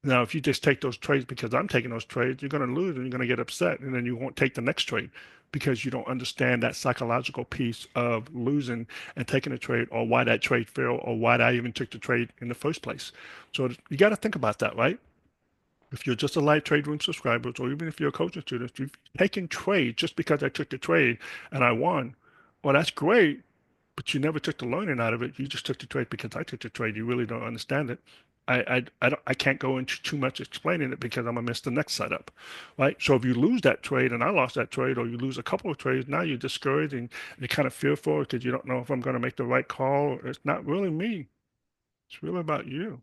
Now, if you just take those trades because I'm taking those trades, you're going to lose and you're going to get upset. And then you won't take the next trade because you don't understand that psychological piece of losing and taking a trade, or why that trade failed, or why I even took the trade in the first place. So you got to think about that, right? If you're just a live trade room subscriber, or even if you're a coaching student, you've taken trade just because I took the trade and I won. Well, that's great, but you never took the learning out of it. You just took the trade because I took the trade. You really don't understand it. I can't go into too much explaining it because I'm gonna miss the next setup, right? So if you lose that trade and I lost that trade, or you lose a couple of trades, now you're discouraged and you're kind of fearful because you don't know if I'm gonna make the right call. It's not really me. It's really about you.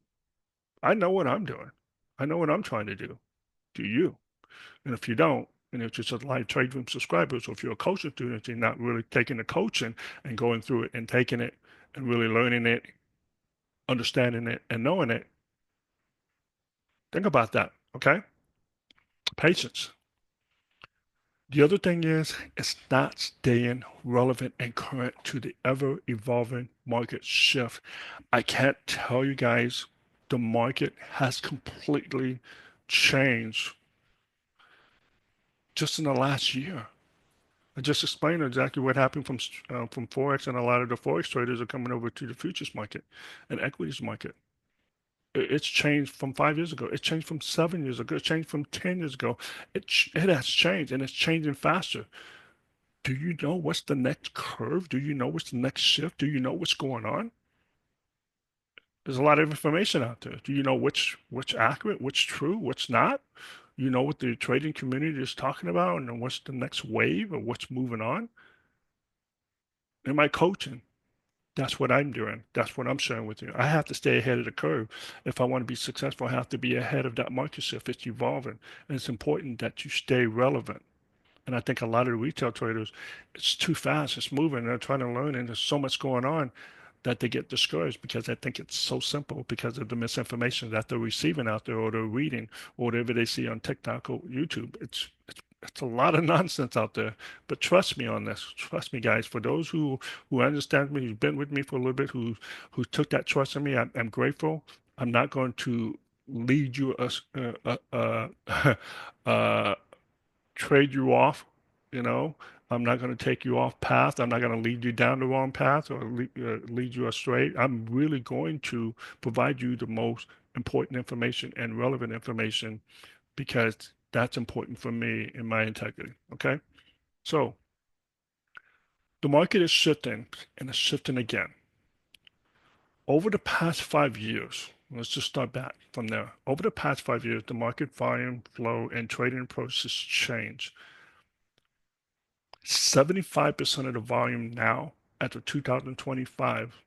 I know what I'm doing. I know what I'm trying to do. Do you? And if you don't, and if you're just a live trade room subscriber, so if you're a coaching student, you're not really taking the coaching and going through it and taking it and really learning it, understanding it, and knowing it, think about that. Okay. Patience. The other thing is, it's not staying relevant and current to the ever evolving market shift. I can't tell you guys, the market has completely changed just in the last year. I just explained exactly what happened from Forex, and a lot of the Forex traders are coming over to the futures market and equities market. It's changed from 5 years ago. It's changed from 7 years ago. It's changed from 10 years ago. It has changed, and it's changing faster. Do you know what's the next curve? Do you know what's the next shift? Do you know what's going on? There's a lot of information out there. Do you know which accurate, which true, what's not? You know what the trading community is talking about, and what's the next wave or what's moving on? Am I coaching? That's what I'm doing. That's what I'm sharing with you. I have to stay ahead of the curve. If I want to be successful, I have to be ahead of that market shift. It's evolving. And it's important that you stay relevant. And I think a lot of the retail traders, it's too fast, it's moving, they're trying to learn, and there's so much going on that they get discouraged because I think it's so simple because of the misinformation that they're receiving out there or they're reading or whatever they see on TikTok or YouTube. It's a lot of nonsense out there. But trust me on this. Trust me, guys. For those who understand me, who've been with me for a little bit, who took that trust in me, I'm grateful. I'm not going to lead you uh, trade you off, you know. I'm not going to take you off path. I'm not going to lead you down the wrong path or lead you astray. I'm really going to provide you the most important information and relevant information because that's important for me in my integrity. Okay. So the market is shifting and it's shifting again. Over the past 5 years, let's just start back from there. Over the past 5 years, the market volume, flow, and trading approaches change. 75% of the volume now after 2025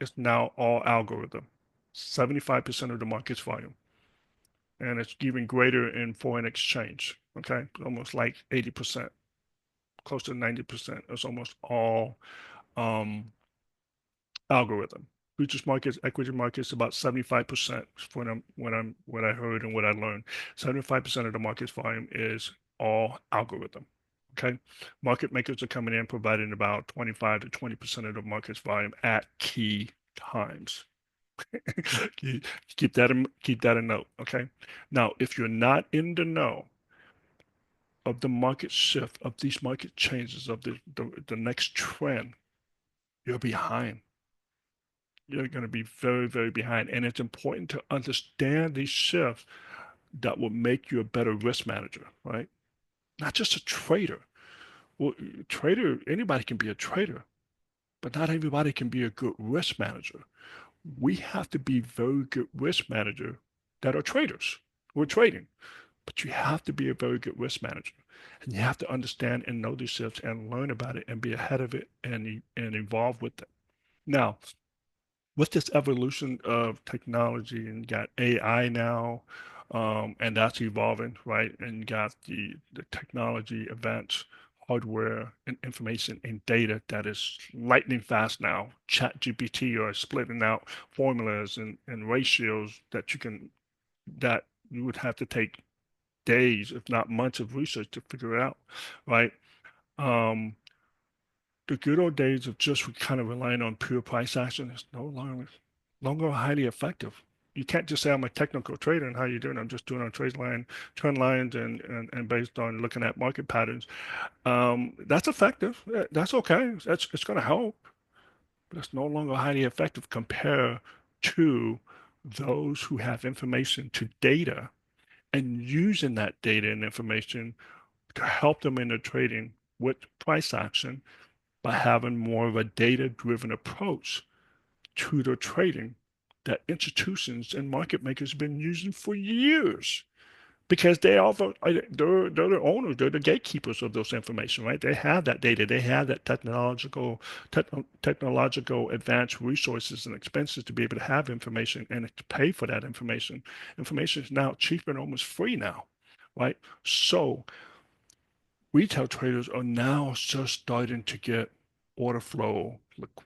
is now all algorithm. 75% of the market's volume. And it's even greater in foreign exchange. Okay. Almost like 80%, close to 90%. It's almost all um, algorithm. Futures markets, equity markets, about 75% what I heard and what I learned. 75% of the market's volume is all algorithm. Okay. Market makers are coming in providing about 25 to 20% of the market's volume at key times. Keep that in note. Okay. Now, if you're not in the know of the market shift, of these market changes, of the next trend, you're behind. You're going to be very, very behind. And it's important to understand these shifts that will make you a better risk manager, right? Not just a trader. Well, trader, anybody can be a trader, but not everybody can be a good risk manager. We have to be very good risk manager that are traders. We're trading, but you have to be a very good risk manager. And you have to understand and know these shifts and learn about it and be ahead of it and evolve with it. Now, with this evolution of technology and you got AI now, and that's evolving, right? And you got the technology events, hardware and information and data that is lightning fast now. Chat GPT are splitting out formulas and ratios that you would have to take days, if not months of research to figure out, right? Um, the good old days of just kind of relying on pure price action is no longer highly effective. You can't just say I'm a technical trader and how you doing? I'm just doing on trend lines and based on looking at market patterns. That's effective. That's okay. It's going to help, but it's no longer highly effective compared to those who have information to data and using that data and information to help them in their trading with price action by having more of a data-driven approach to their trading that institutions and market makers have been using for years because they're the owners, they're the gatekeepers of those information, right? They have that data, they have that technological advanced resources and expenses to be able to have information and to pay for that information. Information is now cheap and almost free now, right? So retail traders are now just starting to get order flow,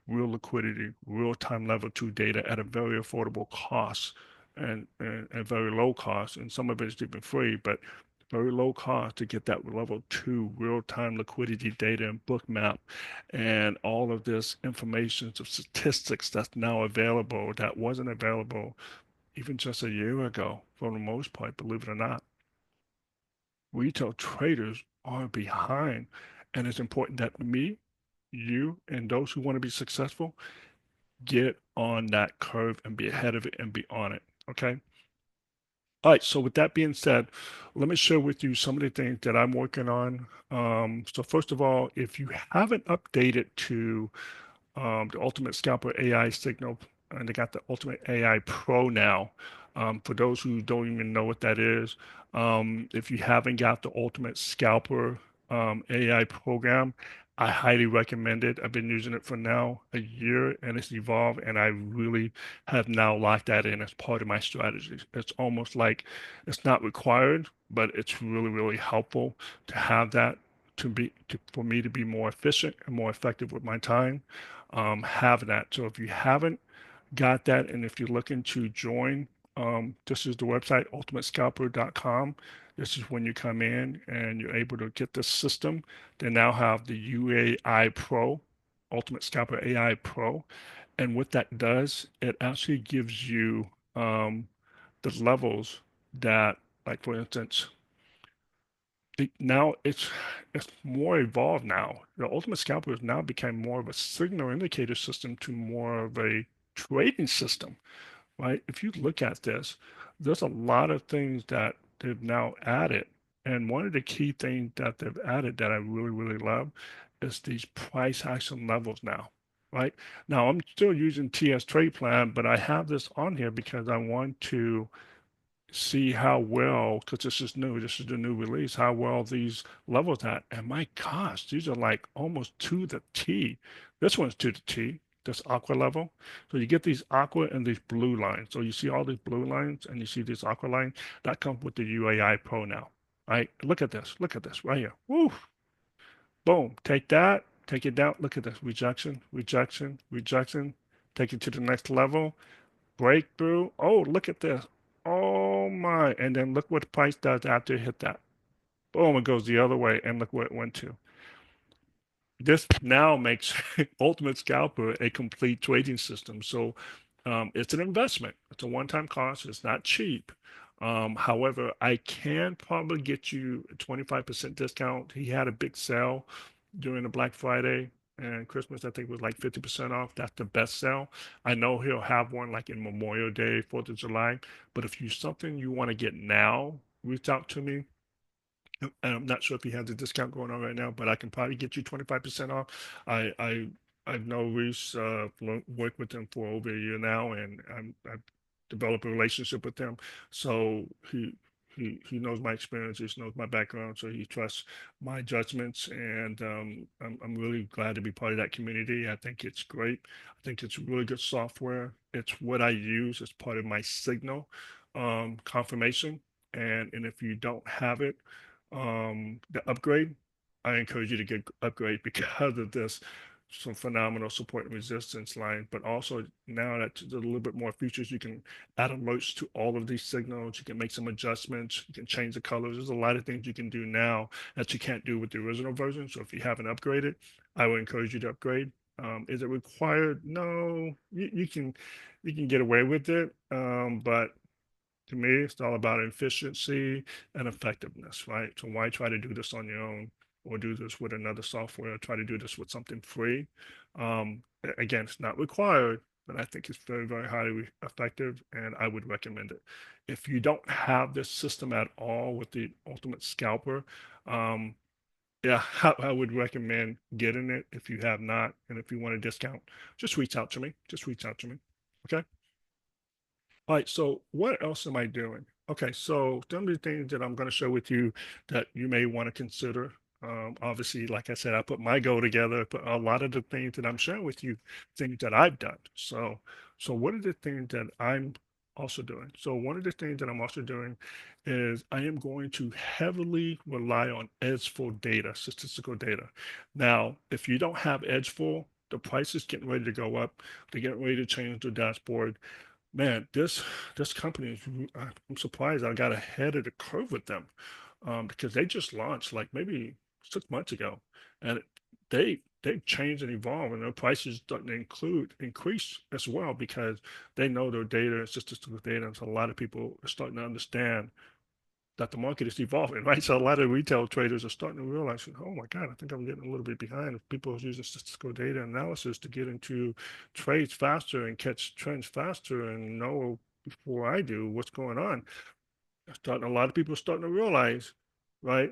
real liquidity, real time level two data at a very affordable cost and very low cost. And some of it is even free, but very low cost to get that level two real-time liquidity data and book map and all of this information of statistics that's now available that wasn't available even just a year ago for the most part, believe it or not. Retail traders are behind, and it's important that me, you, and those who want to be successful get on that curve and be ahead of it and be on it. Okay. All right. So with that being said, let me share with you some of the things that I'm working on. So first of all, if you haven't updated to the Ultimate Scalper AI signal, and they got the Ultimate AI Pro now. For those who don't even know what that is, if you haven't got the Ultimate Scalper AI program, I highly recommend it. I've been using it for now a year and it's evolved, and I really have now locked that in as part of my strategy. It's almost like it's not required, but it's really, really helpful to have that for me to be more efficient and more effective with my time. Have that. So if you haven't got that, and if you're looking to join, this is the website, ultimatescalper.com. This is when you come in and you're able to get this system. They now have the UAI Pro, Ultimate Scalper AI Pro. And what that does, it actually gives you the levels that, like for instance, now it's more evolved now. The Ultimate Scalper has now become more of a signal indicator system to more of a trading system, right? If you look at this, there's a lot of things that they've now added. And one of the key things that they've added that I really, really love is these price action levels now, right? Now I'm still using TS Trade Plan, but I have this on here because I want to see how well, because this is new, this is the new release, how well these levels at. And my gosh, these are like almost to the T. This one's to the T, this aqua level. So you get these aqua and these blue lines. So you see all these blue lines and you see this aqua line, that comes with the UAI Pro now. Right? Look at this right here. Woo! Boom. Take that, take it down. Look at this. Rejection, rejection, rejection. Take it to the next level. Breakthrough. Oh, look at this. Oh my. And then look what the price does after it hit that. Boom, it goes the other way. And look where it went to. This now makes Ultimate Scalper a complete trading system. So it's an investment. It's a one-time cost. It's not cheap. However, I can probably get you a 25% discount. He had a big sale during the Black Friday and Christmas. I think it was like 50% off. That's the best sale. I know he'll have one like in Memorial Day, 4th of July. But if you something you want to get now, reach out to me. And I'm not sure if he has a discount going on right now, but I can probably get you 25% off. I know Reese, worked with him for over a year now, and I've developed a relationship with him. So he knows my experience, he knows my background, so he trusts my judgments, and I'm really glad to be part of that community. I think it's great. I think it's really good software. It's what I use as part of my signal confirmation, and if you don't have it, the upgrade, I encourage you to get upgrade because of this some phenomenal support and resistance line. But also now that there's a little bit more features, you can add alerts to all of these signals. You can make some adjustments. You can change the colors. There's a lot of things you can do now that you can't do with the original version. So if you haven't upgraded, I would encourage you to upgrade. Is it required? No, you can get away with it. But to me, it's all about efficiency and effectiveness, right? So why try to do this on your own or do this with another software? Try to do this with something free. Again, it's not required, but I think it's very, very highly effective, and I would recommend it. If you don't have this system at all with the Ultimate Scalper, um, yeah, I would recommend getting it if you have not, and if you want a discount, just reach out to me. Just reach out to me. Okay. All right, so what else am I doing? Okay, so some of the things that I'm going to share with you that you may want to consider. Obviously, like I said, I put my goal together, but a lot of the things that I'm sharing with you, things that I've done. So what are the things that I'm also doing? So one of the things that I'm also doing is I am going to heavily rely on edgeful data, statistical data. Now, if you don't have edgeful, the price is getting ready to go up. They're getting ready to change the dashboard. Man, this company is, I'm surprised I got ahead of the curve with them. because they just launched like maybe 6 months ago, and they've changed and evolved, and their prices starting to increase as well because they know their data and statistical data, and so a lot of people are starting to understand that the market is evolving, right? So a lot of retail traders are starting to realize, oh my God, I think I'm getting a little bit behind. If people are using statistical data analysis to get into trades faster and catch trends faster and know before I do what's going on, a lot of people are starting to realize, right?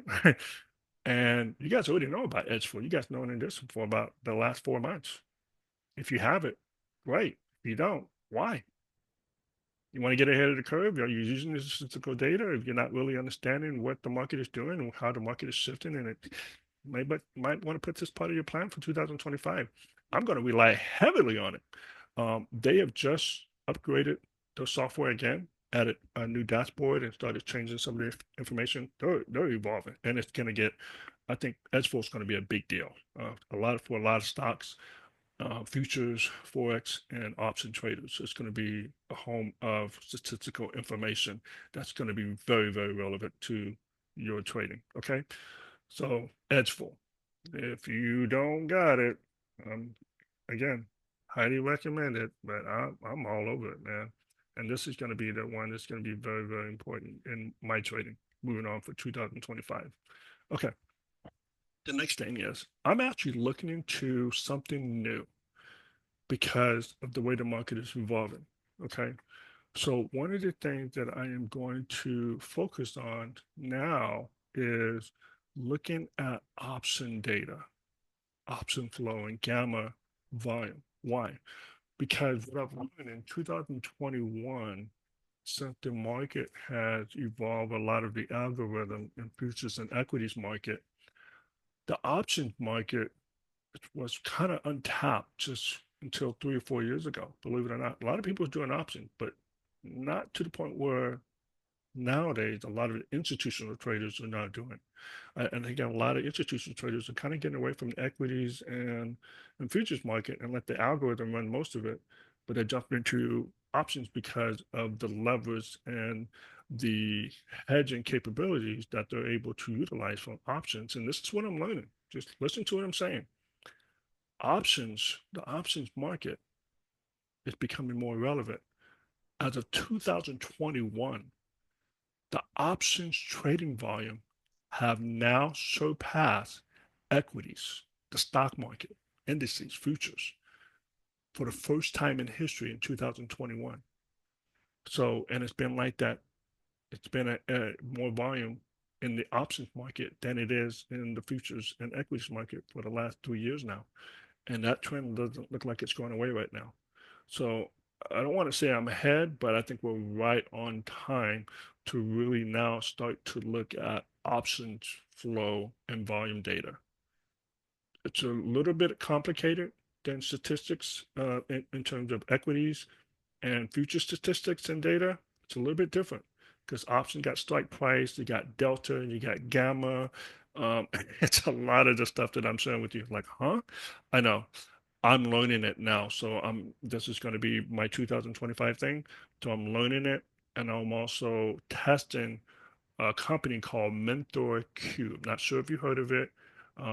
And you guys already know about edge flow. You guys know this for about the last 4 months. If you have it, great. If you don't, why? You want to get ahead of the curve? Are you using the statistical data? If you're not really understanding what the market is doing and how the market is shifting, and it might want to put this part of your plan for 2025. I'm going to rely heavily on it. They have just upgraded the software again, added a new dashboard, and started changing some of the information. They're evolving, and it's going to get. I think Edgeful is going to be a big deal. For a lot of stocks, futures, forex, and option traders. It's going to be a home of statistical information that's going to be very, very relevant to your trading. Okay, so Edgeful. If you don't got it, um, again, highly recommend it. But I'm all over it, man. And this is going to be the one that's going to be very, very important in my trading. Moving on for 2025. Okay. The next thing is I'm actually looking into something new because of the way the market is evolving. Okay. So one of the things that I am going to focus on now is looking at option data, option flow, and gamma volume. Why? Because what I've learned in 2021, since the market has evolved a lot of the algorithm in futures and equities market, the options market was kind of untapped just until 3 or 4 years ago, believe it or not. A lot of people are doing options, but not to the point where nowadays a lot of institutional traders are not doing. And again, a lot of institutional traders are kind of getting away from the equities and futures market and let the algorithm run most of it, but they're jumping into options because of the levers and the hedging capabilities that they're able to utilize from options. And this is what I'm learning. Just listen to what I'm saying. The options market is becoming more relevant. As of 2021, the options trading volume have now surpassed equities, the stock market, indices, futures, for the first time in history in 2021. So, and it's been like that. It's been a more volume in the options market than it is in the futures and equities market for the last 3 years now. And that trend doesn't look like it's going away right now. So I don't want to say I'm ahead, but I think we're right on time to really now start to look at options flow and volume data. It's a little bit complicated than statistics in terms of equities and future statistics and data. It's a little bit different because option got strike price, you got delta, and you got gamma. Um, it's a lot of the stuff that I'm sharing with you. Like, huh? I know. I'm learning it now. So this is going to be my 2025 thing. So I'm learning it and I'm also testing a company called Mentor Q. Not sure if you heard of it.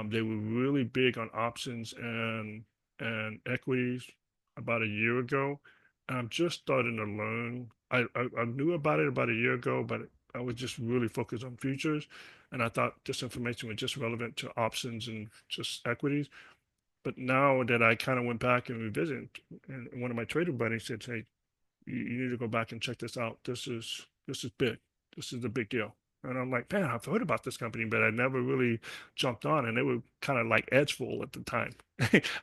They were really big on options and equities about a year ago. And I'm just starting to learn. I knew about it about a year ago, but I was just really focused on futures. And I thought this information was just relevant to options and just equities. But now that I kind of went back and revisited, and one of my trader buddies said, "Hey, you need to go back and check this out. This is big. This is a big deal." And I'm like, man, I've heard about this company, but I never really jumped on. And they were kind of like Edgeful at the time.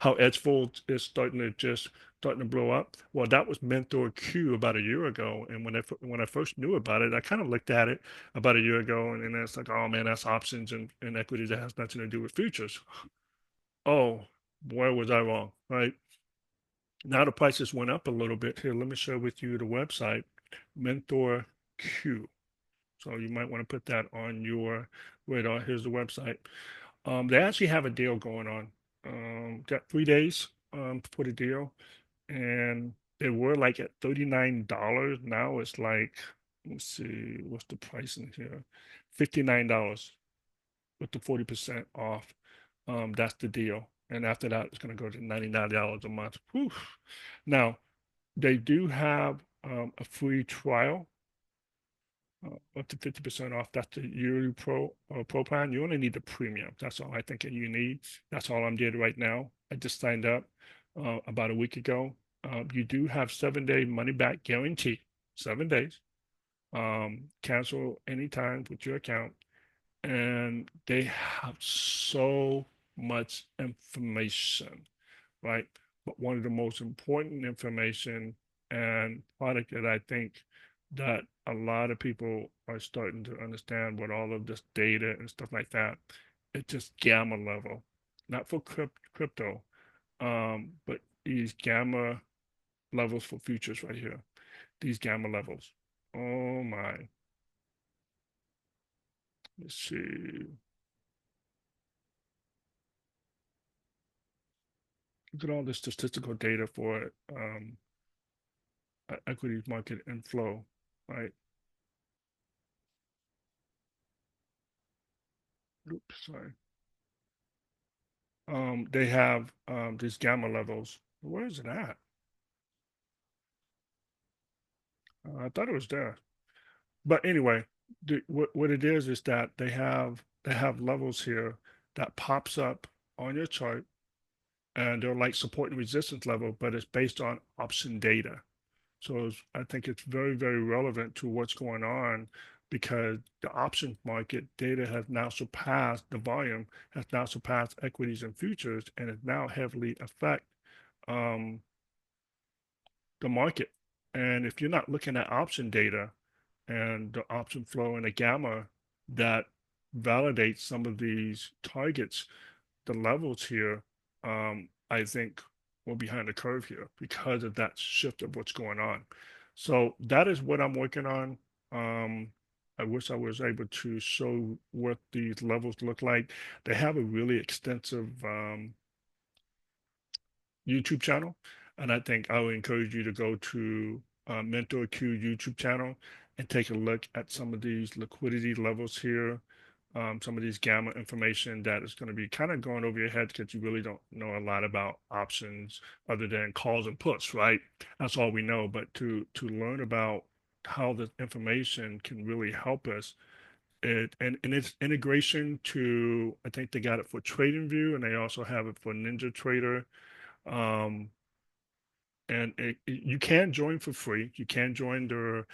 How Edgeful is starting to blow up. Well, that was Mentor Q about a year ago. And when I first knew about it, I kind of looked at it about a year ago, and it's like, oh man, that's options and equities that has nothing to do with futures. Oh, where was I wrong? Right. Now the prices went up a little bit. Here, let me share with you the website, Mentor Q. So you might want to put that on your radar. Here's the website. They actually have a deal going on. Got 3 days for the deal, and they were like at $39. Now it's like, let's see, what's the price in here? $59 with the 40% off. That's the deal. And after that, it's going to go to $99 a month. Whew. Now, they do have a free trial up to 50% off. That's the yearly pro plan. You only need the premium. That's all I think you need. That's all I'm doing right now. I just signed up about a week ago. You do have 7-day money back guarantee, 7 days. Cancel anytime with your account. And they have so much information, right? But one of the most important information and product that I think that a lot of people are starting to understand with all of this data and stuff like that, it's just gamma level, not for crypto, but these gamma levels for futures right here. These gamma levels. Oh my. Let's see. Look at all the statistical data for equities market inflow, right? Oops, sorry. They have these gamma levels. Where is it at? I thought it was there. But anyway, what it is that they have levels here that pops up on your chart, and they're like support and resistance level, but it's based on option data. So I think it's very, very relevant to what's going on because the options market data has now surpassed the volume, has now surpassed equities and futures, and is now heavily affect um, the market. And if you're not looking at option data and the option flow and the gamma that validates some of these targets, the levels here, I think we're behind the curve here because of that shift of what's going on. So that is what I'm working on. Um, I wish I was able to show what these levels look like. They have a really extensive YouTube channel, and I think I would encourage you to go to Mentor Q YouTube channel and take a look at some of these liquidity levels here, some of these gamma information that is going to be kind of going over your head because you really don't know a lot about options other than calls and puts, right? That's all we know. But to learn about how this information can really help us. And its integration to, I think they got it for TradingView and they also have it for NinjaTrader. Um, and you can join for free. You can join their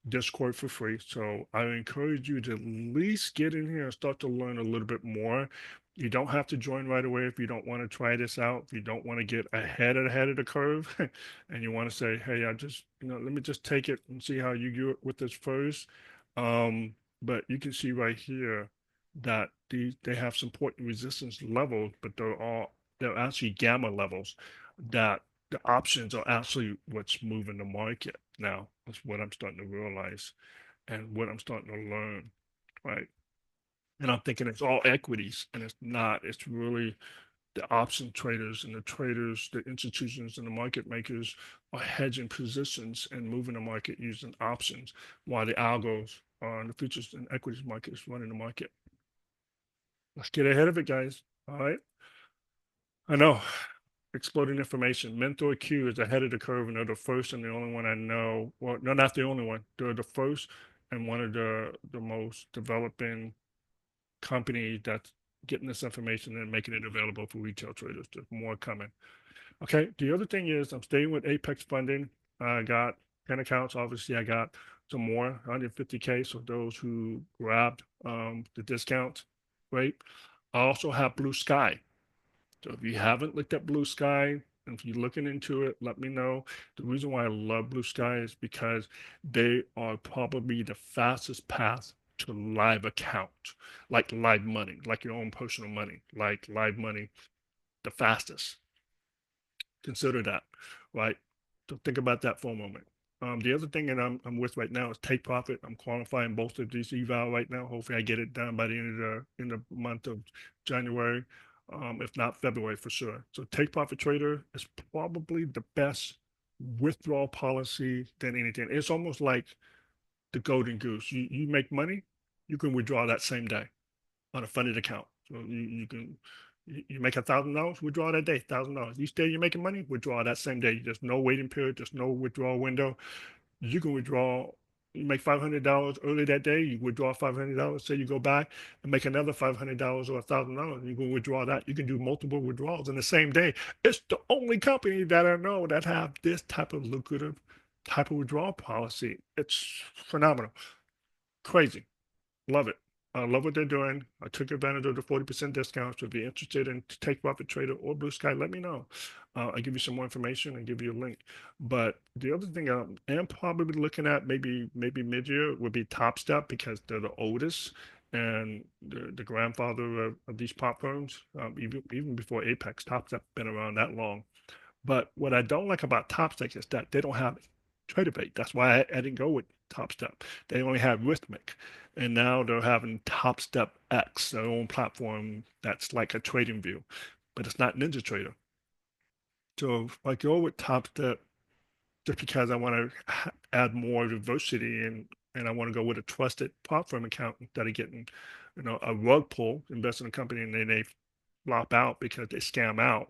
Discord for free. So I encourage you to at least get in here and start to learn a little bit more. You don't have to join right away if you don't want to try this out. If you don't want to get ahead of the curve, and you want to say, "Hey, I just let me just take it and see how you do it with this first." But you can see right here that they have support and resistance levels, but they're actually gamma levels that the options are actually what's moving the market now. That's what I'm starting to realize and what I'm starting to learn, right? And I'm thinking it's all equities, and it's not. It's really the option traders and the traders, the institutions and the market makers are hedging positions and moving the market using options, while the algos on the futures and equities market is running the market. Let's get ahead of it, guys. All right. I know. Exploding information. Mentor Q is ahead of the curve, and they're the first and the only one I know. Well, no, not the only one. They're the first and one of the most developing companies that's getting this information and making it available for retail traders. There's more coming. Okay. The other thing is I'm staying with Apex funding. I got 10 accounts. Obviously, I got some more, 150K. So those who grabbed the discount rate. I also have Blue Sky. So if you haven't looked at Blue Sky, if you're looking into it, let me know. The reason why I love Blue Sky is because they are probably the fastest path to live account, like live money, like your own personal money, like live money, the fastest. Consider that, right? So think about that for a moment. The other thing that I'm with right now is Take Profit. I'm qualifying both of these eval right now. Hopefully, I get it done by the end of the month of January, if not February for sure. So Take Profit Trader is probably the best withdrawal policy than anything. It's almost like the golden goose. You make money, you can withdraw that same day on a funded account. So you can you make $1,000, withdraw that day, $1,000. Each day you're making money, withdraw that same day. There's no waiting period, there's no withdrawal window. You can withdraw, you make $500 early that day, you withdraw $500, say you go back and make another $500 or $1,000, you can withdraw that. You can do multiple withdrawals in the same day. It's the only company that I know that have this type of lucrative type of withdrawal policy. It's phenomenal, crazy. Love it. I love what they're doing. I took advantage of the 40% discount. So if you're interested in Take Profit Trader or Blue Sky, let me know. I'll give you some more information and give you a link. But the other thing I am probably looking at maybe mid-year would be Top Step because they're the oldest and the grandfather of these pop firms. Even before Apex, Top Step been around that long. But what I don't like about TopStep is that they don't have TradeAvate. That's why I didn't go with TopStep. They only have Rhythmic, and now they're having TopStep X, their own platform that's like a trading view, but it's not NinjaTrader. So if I go with TopStep just because I want to add more diversity and I want to go with a trusted platform account instead of getting, a rug pull, invest in a company and then they flop out because they scam out,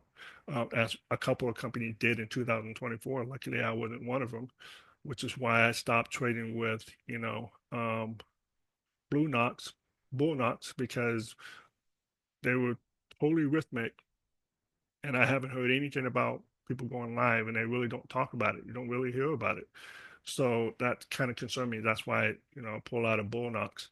as a couple of companies did in 2024. Luckily, I wasn't one of them, which is why I stopped trading with, Blue Knox, Bull Knox, because they were totally rhythmic, and I haven't heard anything about people going live, and they really don't talk about it. You don't really hear about it. So that kind of concerned me. That's why, I pull out of Bull Knox.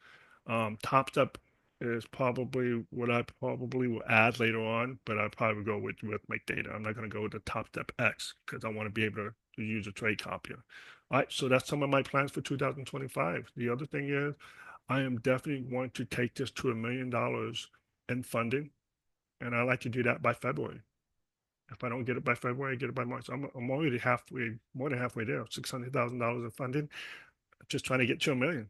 Top Step is probably what I probably will add later on, but I'd probably go with Rhythmic Data. I'm not going to go with the Top Step X because I want to be able to use a trade copier. All right, so that's some of my plans for 2025. The other thing is, I am definitely going to take this to $1 million in funding, and I like to do that by February. If I don't get it by February, I get it by March. I'm already halfway, more than halfway there, $600,000 in funding, just trying to get to a million.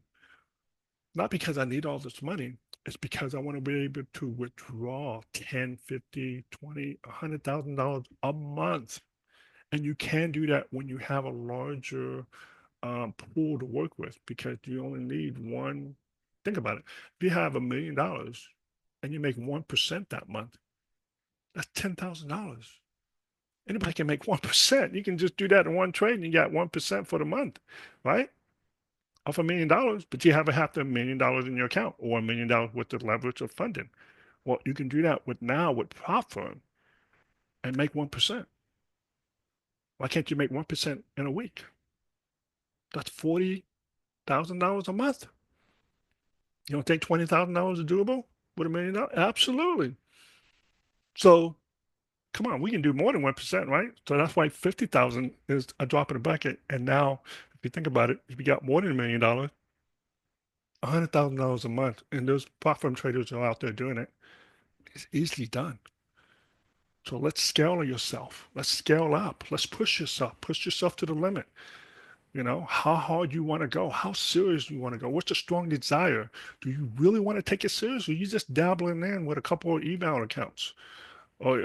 Not because I need all this money, it's because I want to be able to withdraw 10, 50, 20, $100,000 a month. And you can do that when you have a larger pool to work with because you only need one. Think about it. If you have $1 million and you make 1% that month, that's $10,000. Anybody can make 1%. You can just do that in one trade and you got 1% for the month, right? Off $1 million, but you have a half $1 million in your account or $1 million with the leverage of funding. Well, you can do that with prop firm and make 1%. Why can't you make 1% in a week? That's $40,000 a month. You don't think $20,000 is doable with $1 million? Absolutely. So come on, we can do more than 1%, right? So that's why 50,000 is a drop in the bucket. And now, if you think about it, if you got more than $1 million, $100,000 a month, and those platform traders are out there doing it, it's easily done. So let's scale yourself. Let's scale up. Let's push yourself to the limit. How hard you want to go, how serious you want to go, what's the strong desire? Do you really want to take it serious, or you just dabbling in with a couple of email accounts or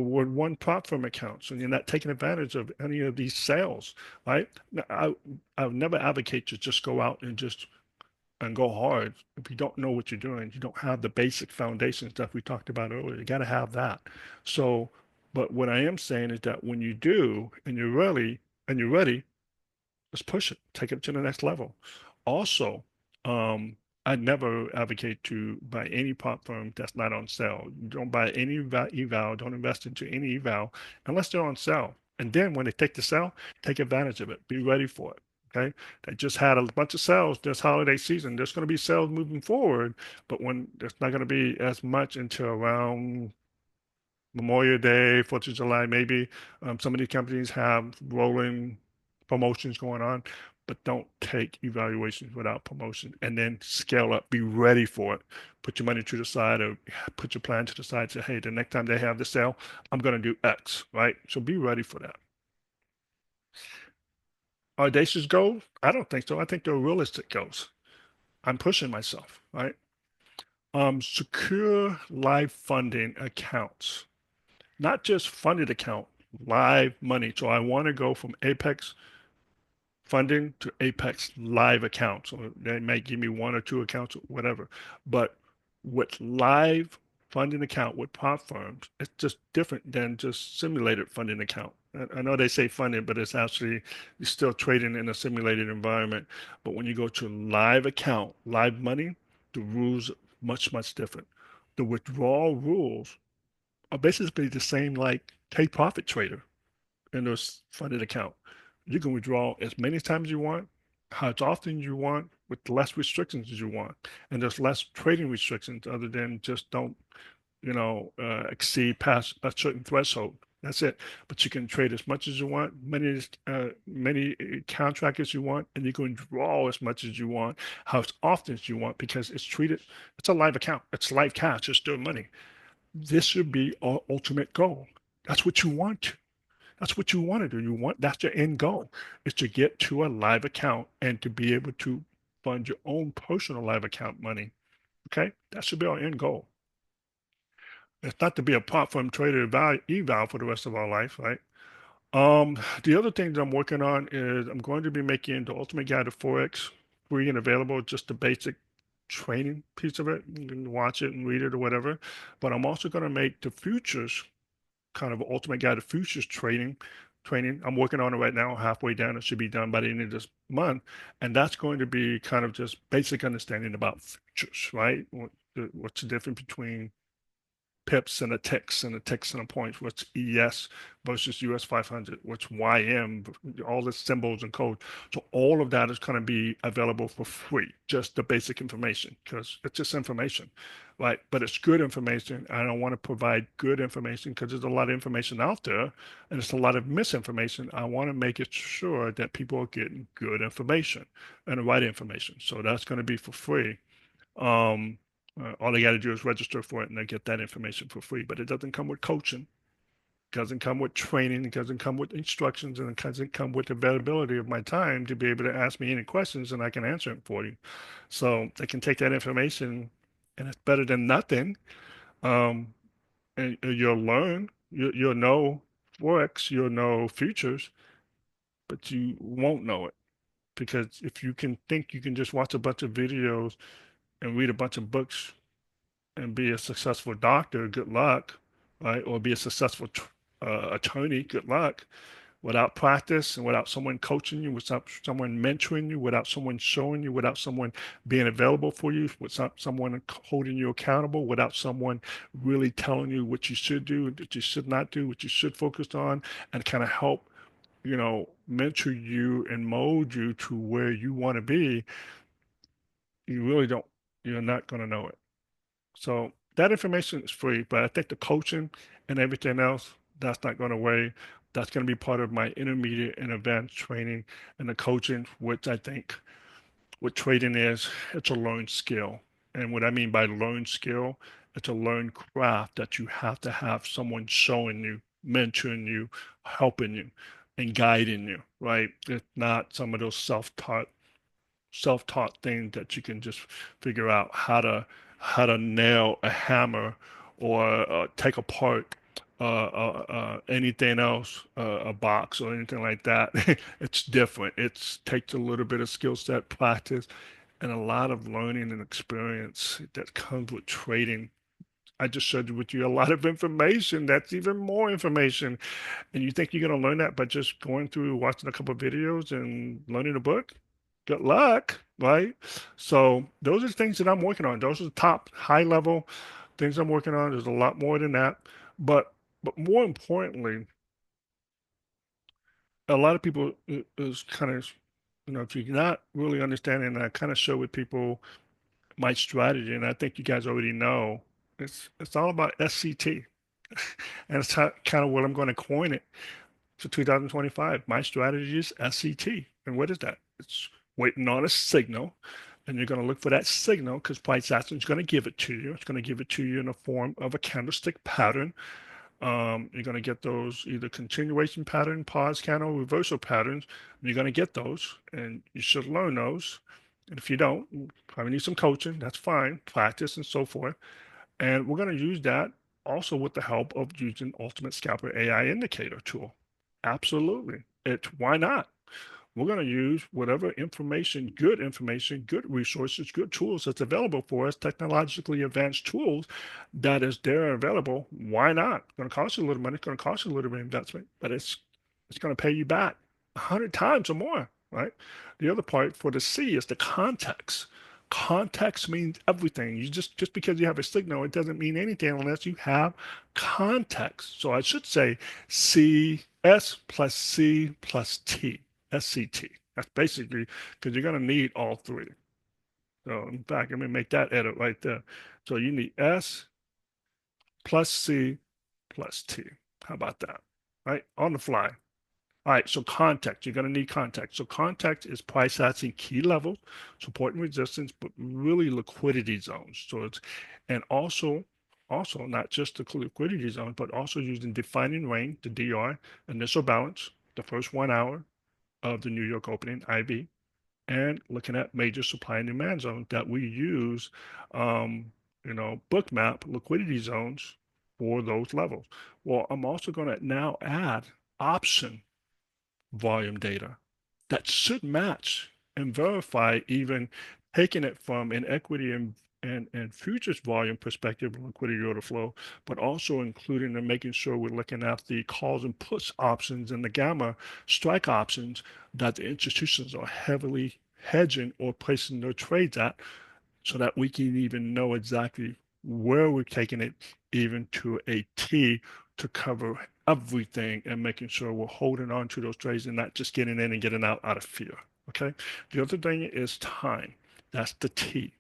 with one platform account, so you're not taking advantage of any of these sales, right? Now, I would never advocate to just go out and go hard if you don't know what you're doing. You don't have the basic foundation stuff we talked about earlier. You got to have that. So, but what I am saying is that when you do and you're ready, let's push it, take it to the next level. Also, I never advocate to buy any prop firm that's not on sale. Don't buy any eval, don't invest into any eval unless they're on sale. And then when they take the sale, take advantage of it. Be ready for it. Okay. They just had a bunch of sales this holiday season. There's going to be sales moving forward, but when there's not going to be as much until around Memorial Day, 4th of July, maybe. Some of these companies have rolling promotions going on, but don't take evaluations without promotion and then scale up. Be ready for it. Put your money to the side or put your plan to the side. Say, hey, the next time they have the sale, I'm going to do X, right? So be ready for that. Audacious goals? I don't think so. I think they're realistic goals. I'm pushing myself, right? Secure live funding accounts. Not just funded account, live money. So I want to go from Apex funding to Apex live accounts. Or they may give me one or two accounts or whatever. But with live funding account with prop firms, it's just different than just simulated funding account. I know they say funding, but it's actually you're still trading in a simulated environment. But when you go to live account, live money, the rules much different. The withdrawal rules are basically the same like take profit trader in those funded account. You can withdraw as many times as you want, how often you want, with less restrictions as you want. And there's less trading restrictions other than just don't, exceed past a certain threshold. That's it. But you can trade as much as you want, many contracts as you want, and you can draw as much as you want, how often as you want, because it's a live account. It's live cash. It's still money. This should be our ultimate goal. That's what you want. That's what you want to do. That's your end goal, is to get to a live account and to be able to fund your own personal live account money. Okay? That should be our end goal. It's not to be a platform trader eval for the rest of our life, right? The other thing that I'm working on is I'm going to be making the Ultimate Guide to Forex free and available, just the basic training piece of it. You can watch it and read it or whatever. But I'm also going to make the futures kind of ultimate guide to futures training. I'm working on it right now, halfway down. It should be done by the end of this month. And that's going to be kind of just basic understanding about futures, right? What's the difference between pips and a ticks and a ticks and a points? What's ES versus US 500? What's YM? All the symbols and code. So all of that is going to be available for free, just the basic information, because it's just information, right? But it's good information. I don't want to provide good information because there's a lot of information out there and it's a lot of misinformation. I want to make it sure that people are getting good information and the right information. So that's going to be for free. Um, all they got to do is register for it and they get that information for free. But it doesn't come with coaching, it doesn't come with training, it doesn't come with instructions, and it doesn't come with availability of my time to be able to ask me any questions and I can answer it for you. So they can take that information and it's better than nothing. Um, and you'll learn, you'll know Forex, you'll know futures, but you won't know it. Because if you can think you can just watch a bunch of videos and read a bunch of books and be a successful doctor, good luck, right? Or be a successful attorney, good luck. Without practice and without someone coaching you, without someone mentoring you, without someone showing you, without someone being available for you, without someone holding you accountable, without someone really telling you what you should do, what you should not do, what you should focus on, and kind of help, mentor you and mold you to where you want to be, you really don't, you're not going to know it. So that information is free, but I think the coaching and everything else, that's not going away. That's going to be part of my intermediate and advanced training and the coaching, which I think what trading is, it's a learned skill. And what I mean by learned skill, it's a learned craft that you have to have someone showing you, mentoring you, helping you, and guiding you, right? It's not some of those self-taught thing that you can just figure out how to nail a hammer or take apart anything else, a box or anything like that. It's different. It takes a little bit of skill set, practice, and a lot of learning and experience that comes with trading. I just showed you with you a lot of information. That's even more information. And you think you're going to learn that by just going through, watching a couple of videos and learning a book? Good luck, right? So those are the things that I'm working on. Those are the top high level things I'm working on. There's a lot more than that. But more importantly, a lot of people is kind of, if you're not really understanding, I kind of show with people my strategy, and I think you guys already know, it's all about SCT. And it's kind of what I'm going to coin it for 2025. My strategy is SCT. And what is that? It's waiting on a signal. And you're going to look for that signal because price action is going to give it to you. It's going to give it to you in the form of a candlestick pattern. You're going to get those either continuation pattern, pause candle, reversal patterns. And you're going to get those, and you should learn those. And if you don't, you probably need some coaching. That's fine, practice and so forth. And we're going to use that also with the help of using Ultimate Scalper AI Indicator tool. Absolutely. Why not? We're going to use whatever information, good resources, good tools that's available for us, technologically advanced tools that is there and available. Why not? It's going to cost you a little money. It's going to cost you a little bit of investment, but it's going to pay you back 100 times or more, right? The other part for the C is the context. Context means everything. You just because you have a signal, it doesn't mean anything unless you have context. So I should say C S plus C plus T, SCT. That's basically because you're going to need all three. So in fact, let me make that edit right there. So you need S plus C plus T. How about that? Right? On the fly. All right, so context, you're going to need context. So context is price action key levels, support and resistance, but really liquidity zones. So it's and also not just the liquidity zones, but also using defining range, the DR, initial balance, the first 1 hour of the New York opening, IB, and looking at major supply and demand zones that we use, book map liquidity zones for those levels. Well, I'm also going to now add option volume data that should match and verify, even taking it from an equity and futures volume perspective, liquidity order flow, but also including and making sure we're looking at the calls and puts options and the gamma strike options that the institutions are heavily hedging or placing their trades at, so that we can even know exactly where we're taking it, even to a T, to cover everything and making sure we're holding on to those trades and not just getting in and getting out of fear. Okay. The other thing is time. That's the T.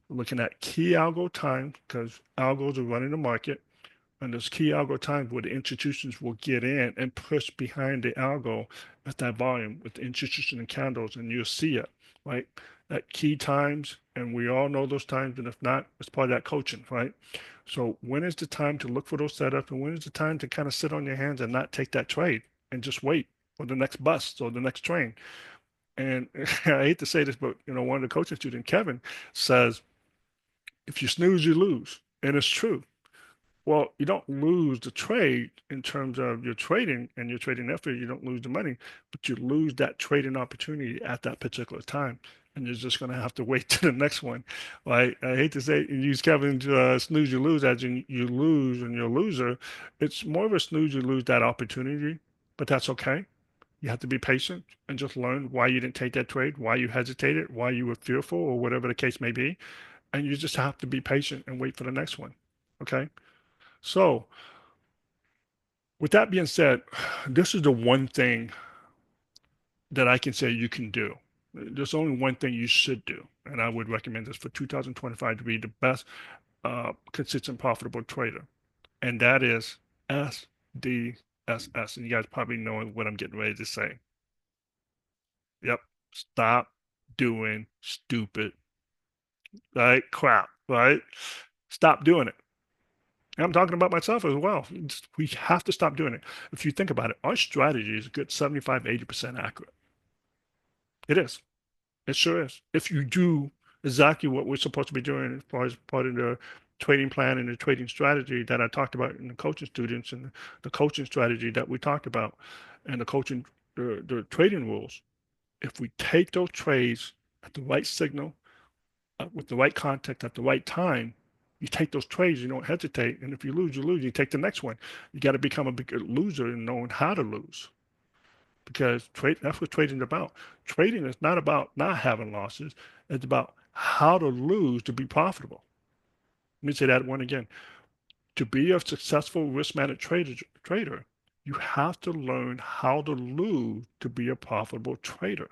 We're looking at key algo time because algos are running the market. And there's key algo times where the institutions will get in and push behind the algo at that volume with the institution and candles, and you'll see it, right? At key times, and we all know those times, and if not, it's part of that coaching, right? So when is the time to look for those setups, and when is the time to kind of sit on your hands and not take that trade and just wait for the next bus or the next train? And I hate to say this, but one of the coaching students, Kevin, says, if you snooze, you lose. And it's true. Well, you don't lose the trade in terms of your trading and your trading effort. You don't lose the money, but you lose that trading opportunity at that particular time. And you're just going to have to wait to the next one. Right? I hate to say, use Kevin's snooze, you lose, as in you lose and you're a loser. It's more of a snooze, you lose that opportunity, but that's okay. You have to be patient and just learn why you didn't take that trade, why you hesitated, why you were fearful, or whatever the case may be. And you just have to be patient and wait for the next one. Okay. So, with that being said, this is the one thing that I can say you can do. There's only one thing you should do, and I would recommend this for 2025 to be the best consistent profitable trader, and that is SDSS. And you guys probably know what I'm getting ready to say. Yep. Stop doing stupid, right? Crap, right? Stop doing it. And I'm talking about myself as well. We have to stop doing it. If you think about it, our strategy is a good 75, 80% accurate. It is. It sure is. If you do exactly what we're supposed to be doing as far as part of the trading plan and the trading strategy that I talked about in the coaching students, and the coaching strategy that we talked about, and the coaching, the trading rules, if we take those trades at the right signal, with the right context at the right time, you take those trades, you don't hesitate. And if you lose, you lose. You take the next one. You got to become a big loser and knowing how to lose, because that's what trading is about. Trading is not about not having losses. It's about how to lose to be profitable. Let me say that one again. To be a successful risk managed trader, you have to learn how to lose to be a profitable trader,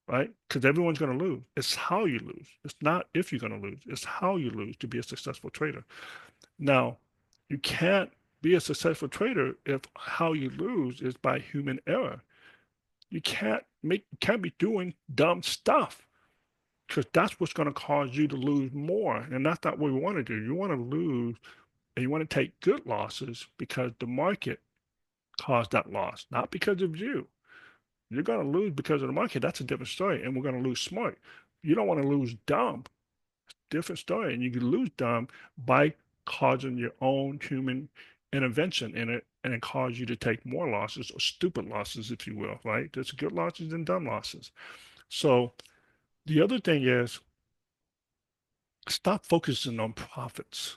right? Because everyone's going to lose. It's how you lose. It's not if you're going to lose. It's how you lose to be a successful trader. Now, you can't be a successful trader if how you lose is by human error. You can't be doing dumb stuff, because that's what's going to cause you to lose more. And that's not what we want to do. You want to lose and you want to take good losses because the market caused that loss, not because of you. You're going to lose because of the market. That's a different story. And we're going to lose smart. You don't want to lose dumb. Different story. And you can lose dumb by causing your own human intervention in it and it cause you to take more losses, or stupid losses, if you will, right? There's good losses and dumb losses. So the other thing is, stop focusing on profits.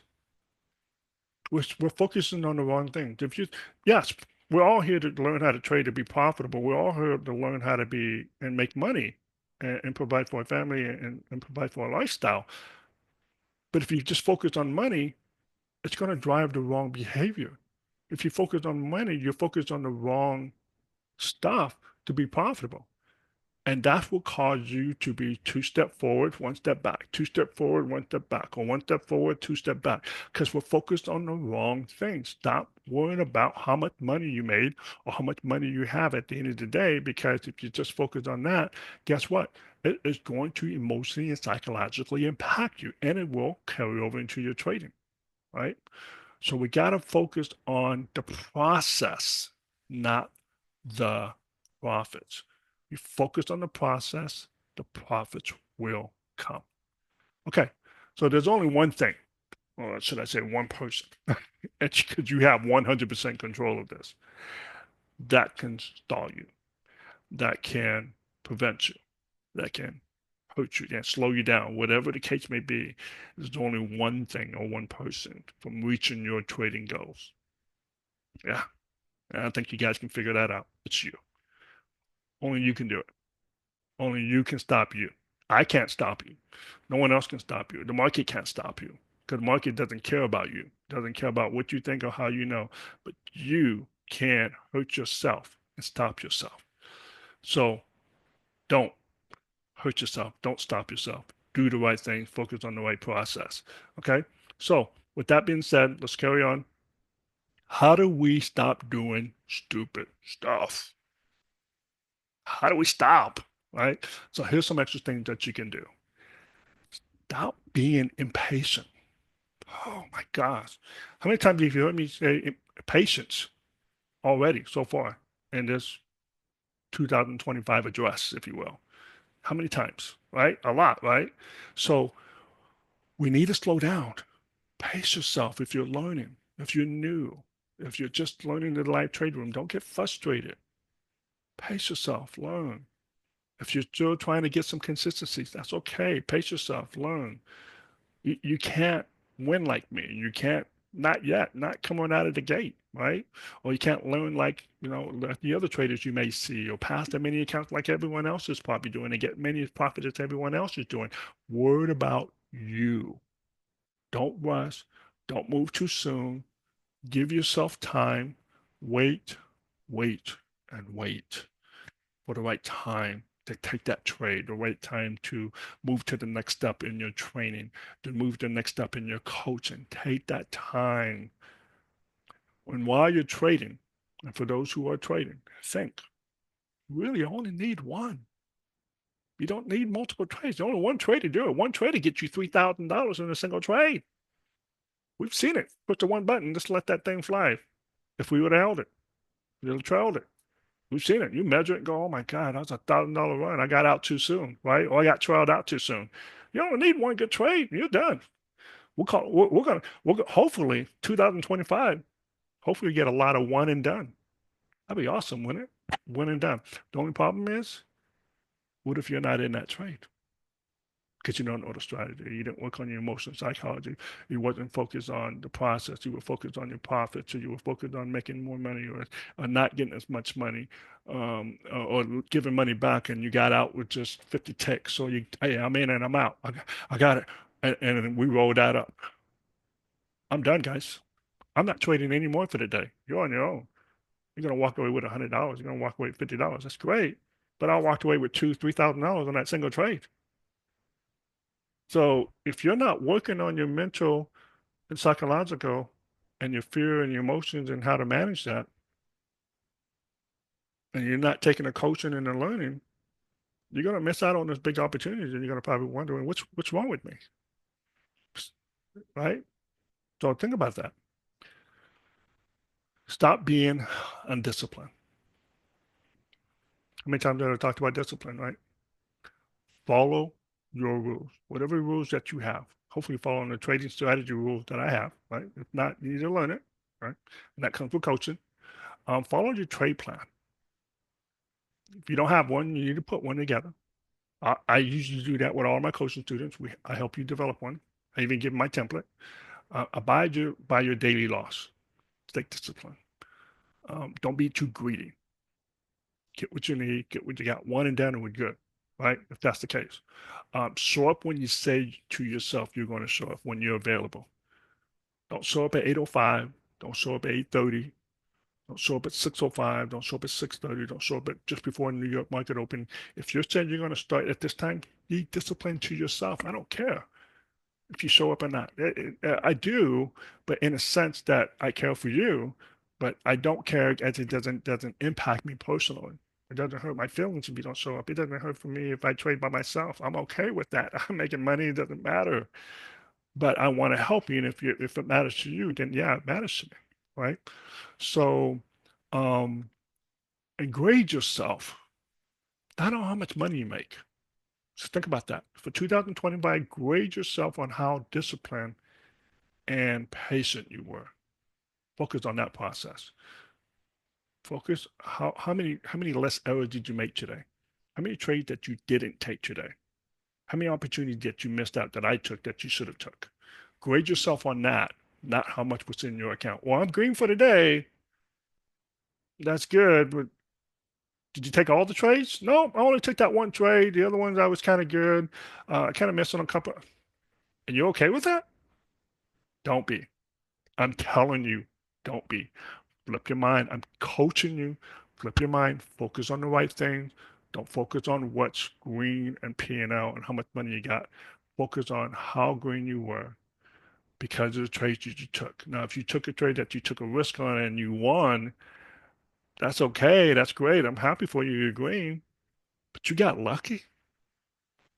We're focusing on the wrong thing. If you, yes, we're all here to learn how to trade to be profitable. We're all here to learn how to be and make money and provide for a family and provide for a lifestyle. But if you just focus on money, it's going to drive the wrong behavior. If you focus on money, you're focused on the wrong stuff to be profitable. And that will cause you to be two-step forward, one step back, two-step forward, one step back, or one step forward, two-step back, because we're focused on the wrong thing. Stop worrying about how much money you made or how much money you have at the end of the day, because if you just focus on that, guess what? It is going to emotionally and psychologically impact you, and it will carry over into your trading, right? So we got to focus on the process, not the profits. You focus on the process, the profits will come. Okay, so there's only one thing, or should I say one person, because you have 100% control of this, that can stall you, that can prevent you, that can hurt you, that slow you down, whatever the case may be. There's only one thing or one person from reaching your trading goals. Yeah, and I think you guys can figure that out. It's you. Only you can do it. Only you can stop you. I can't stop you. No one else can stop you. The market can't stop you because the market doesn't care about you, doesn't care about what you think or how you know. But you can hurt yourself and stop yourself. So don't hurt yourself. Don't stop yourself. Do the right thing. Focus on the right process. Okay. So with that being said, let's carry on. How do we stop doing stupid stuff? How do we stop? Right? So here's some extra things that you can do. Stop being impatient. Oh my gosh. How many times have you heard me say patience already so far in this 2025 address, if you will? How many times? Right? A lot, right? So we need to slow down. Pace yourself if you're learning, if you're new, if you're just learning the live trade room, don't get frustrated. Pace yourself, learn. If you're still trying to get some consistency, that's okay. Pace yourself, learn. You can't win like me. You can't, not yet, not coming out of the gate, right? Or you can't learn like, like the other traders you may see, or pass the many accounts like everyone else is probably doing, and get many profits as everyone else is doing. Worried about you. Don't rush. Don't move too soon. Give yourself time. Wait, wait, and wait for the right time to take that trade, the right time to move to the next step in your training, to move to the next step in your coaching. Take that time. And while you're trading, and for those who are trading, think, really only need one. You don't need multiple trades. Only one trade to do it. One trade to get you $3,000 in a single trade. We've seen it. Push the one button, just let that thing fly. If we would have held it, we'd have trailed it. We've seen it. You measure it and go, oh my God, that's $1,000 run. I got out too soon, right? Or I got trailed out too soon. You don't need one good trade. You're done. We're gonna hopefully 2025, hopefully get a lot of one and done. That'd be awesome, wouldn't it? One and done. The only problem is, what if you're not in that trade? Because you don't know the strategy. You didn't work on your emotional psychology. You wasn't focused on the process. You were focused on your profits, or you were focused on making more money, or not getting as much money, or giving money back, and you got out with just 50 ticks. So hey, I'm in and I'm out. I got it. And we rolled that up. I'm done, guys. I'm not trading anymore for the day. You're on your own. You're gonna walk away with $100. You're gonna walk away with $50. That's great. But I walked away with $2,000, $3,000 on that single trade. So if you're not working on your mental and psychological and your fear and your emotions and how to manage that, and you're not taking a coaching and a learning, you're gonna miss out on those big opportunities, and you're gonna probably wondering what's wrong with me, right? So think about that. Stop being undisciplined. How many times have I talked about discipline, right? Follow your rules, whatever rules that you have. Hopefully, following the trading strategy rules that I have, right? If not, you need to learn it, right? And that comes with coaching. Follow your trade plan. If you don't have one, you need to put one together. I usually do that with all my coaching students. I help you develop one. I even give them my template. Abide by your daily loss. Stay disciplined. Don't be too greedy. Get what you need, get what you got, one and done, and we're good, right? If that's the case. Show up when you say to yourself you're going to show up when you're available. Don't show up at 8:05. Don't show up at 8:30. Don't show up at 6:05. Don't show up at 6:30. Don't show up at just before New York market open. If you're saying you're going to start at this time, be disciplined to yourself. I don't care if you show up or not. I do, but in a sense that I care for you, but I don't care as it doesn't impact me personally. It doesn't hurt my feelings if you don't show up. It doesn't hurt for me if I trade by myself. I'm okay with that. I'm making money. It doesn't matter. But I want to help you. And if it matters to you, then yeah, it matters to me. Right. So um and grade yourself, not on how much money you make. Just think about that. For 2025, grade yourself on how disciplined and patient you were. Focus on that process. Focus how many less errors did you make today? How many trades that you didn't take today? How many opportunities that you missed out that I took that you should have took? Grade yourself on that, not how much was in your account. Well, I'm green for today. That's good, but did you take all the trades? No, I only took that one trade. The other ones I was kind of good. I kind of missed on a couple. And you're okay with that? Don't be. I'm telling you, don't be. Flip your mind. I'm coaching you. Flip your mind. Focus on the right things. Don't focus on what's green and P&L and how much money you got. Focus on how green you were because of the trades that you took. Now, if you took a trade that you took a risk on and you won, that's okay. That's great. I'm happy for you. You're green, but you got lucky.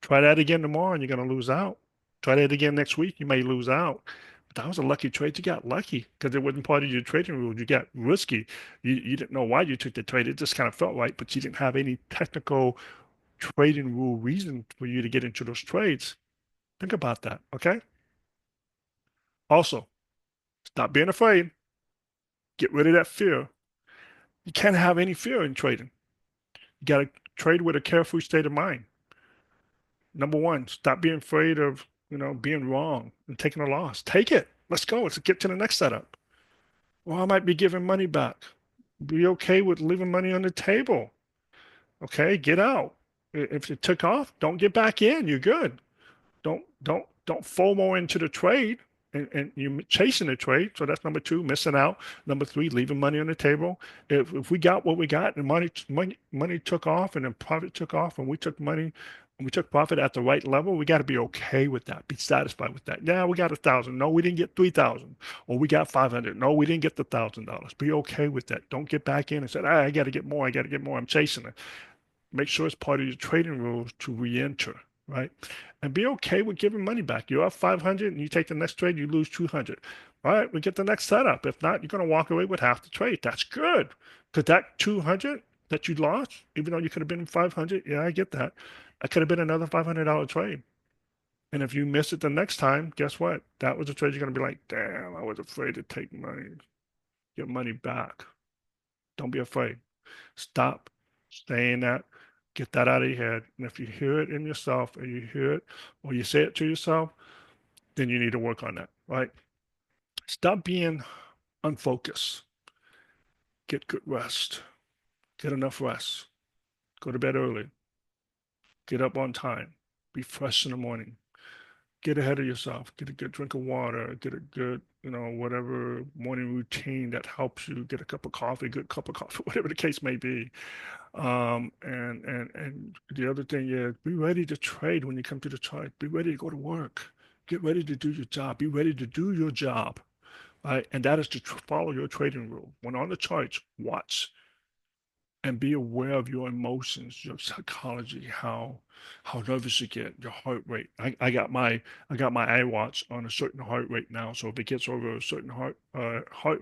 Try that again tomorrow and you're going to lose out. Try that again next week, you may lose out. But that was a lucky trade. You got lucky because it wasn't part of your trading rules. You got risky. You didn't know why you took the trade. It just kind of felt right, but you didn't have any technical trading rule reason for you to get into those trades. Think about that, okay? Also, stop being afraid. Get rid of that fear. You can't have any fear in trading. You got to trade with a carefree state of mind. Number one, stop being afraid of, being wrong and taking a loss. Take it. Let's go. Let's get to the next setup. Well, I might be giving money back. Be okay with leaving money on the table. Okay, get out. If it took off, don't get back in. You're good. Don't FOMO into the trade and you're chasing the trade. So that's number two, missing out. Number three, leaving money on the table. If we got what we got and money took off and then profit took off and we took money and we took profit at the right level, we got to be okay with that. Be satisfied with that. Yeah, we got 1,000. No, we didn't get 3,000. Or we got 500. No, we didn't get the $1,000. Be okay with that. Don't get back in and say, I got to get more. I got to get more. I'm chasing it. Make sure it's part of your trading rules to re-enter, right? And be okay with giving money back. You're up 500 and you take the next trade, you lose 200. All right, we get the next setup. If not, you're going to walk away with half the trade. That's good. Because that 200 that you lost, even though you could have been 500, yeah, I get that. That could have been another $500 trade. And if you miss it the next time, guess what? That was a trade you're going to be like, damn, I was afraid to take money, get money back. Don't be afraid. Stop saying that. Get that out of your head. And if you hear it in yourself, or you hear it, or you say it to yourself, then you need to work on that, right? Stop being unfocused. Get good rest. Get enough rest. Go to bed early. Get up on time. Be fresh in the morning. Get ahead of yourself. Get a good drink of water. Get a good, whatever morning routine that helps you. Get a cup of coffee, good cup of coffee, whatever the case may be. And the other thing is be ready to trade when you come to the chart. Be ready to go to work. Get ready to do your job. Be ready to do your job. Right? And that is to follow your trading rule. When on the charts, watch and be aware of your emotions, your psychology, how nervous you get, your heart rate. I got my iWatch on a certain heart rate now. So if it gets over a certain heart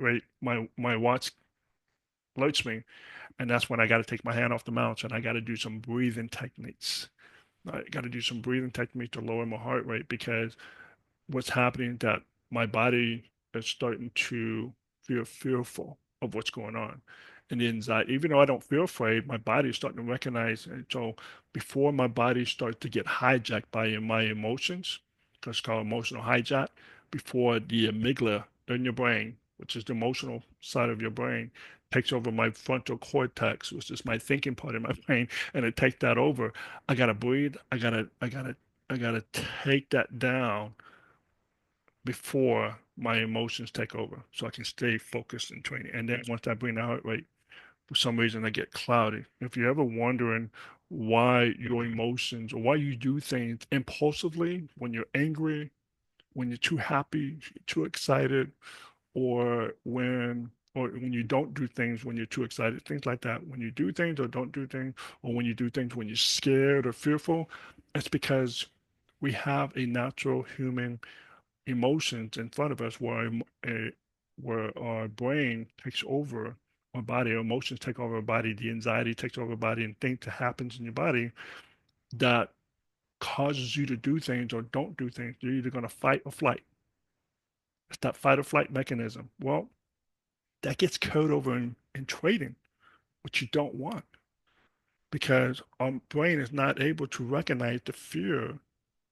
rate, my watch alerts me, and that's when I got to take my hand off the mouse and I got to do some breathing techniques. I got to do some breathing techniques to lower my heart rate because what's happening is that my body is starting to feel fearful of what's going on. And the anxiety, even though I don't feel afraid, my body is starting to recognize. And so before my body starts to get hijacked by my emotions, because it's called emotional hijack, before the amygdala in your brain, which is the emotional side of your brain, takes over my frontal cortex, which is my thinking part of my brain, and it takes that over, I gotta breathe. I gotta take that down before my emotions take over so I can stay focused and training. And then once I bring the heart rate, for some reason I get cloudy. If you're ever wondering why your emotions or why you do things impulsively when you're angry, when you're too happy, too excited, or when you don't do things when you're too excited, things like that. When you do things or don't do things, or when you do things when you're scared or fearful, it's because we have a natural human emotions in front of us where our brain takes over our body, our emotions take over our body, the anxiety takes over our body, and things that happens in your body that causes you to do things or don't do things. You're either going to fight or flight. It's that fight or flight mechanism. Well, that gets carried over in trading, which you don't want because our brain is not able to recognize the fear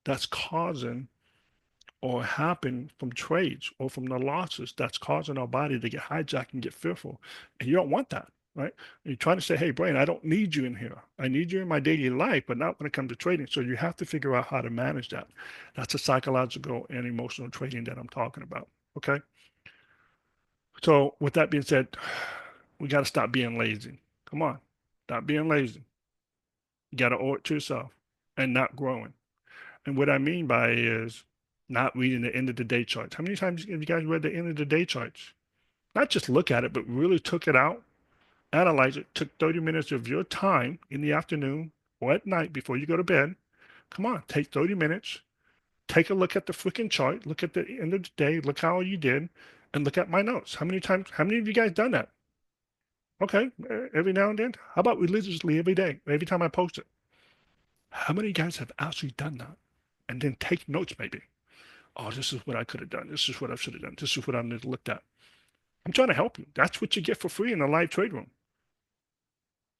that's causing or happen from trades or from the losses that's causing our body to get hijacked and get fearful. And you don't want that, right? You're trying to say, hey, brain, I don't need you in here. I need you in my daily life, but not when it comes to trading. So you have to figure out how to manage that. That's a psychological and emotional trading that I'm talking about. Okay. So with that being said, we got to stop being lazy. Come on. Stop being lazy. You got to owe it to yourself and not growing. And what I mean by it is not reading the end of the day charts. How many times have you guys read the end of the day charts? Not just look at it, but really took it out, analyze it, took 30 minutes of your time in the afternoon or at night before you go to bed. Come on, take 30 minutes, take a look at the freaking chart, look at the end of the day, look how you did, and look at my notes. How many of you guys done that? Okay, every now and then. How about religiously every day, every time I post it? How many guys have actually done that? And then take notes, maybe. Oh, this is what I could have done. This is what I should have done. This is what I need to look at. I'm trying to help you. That's what you get for free in the live trade room.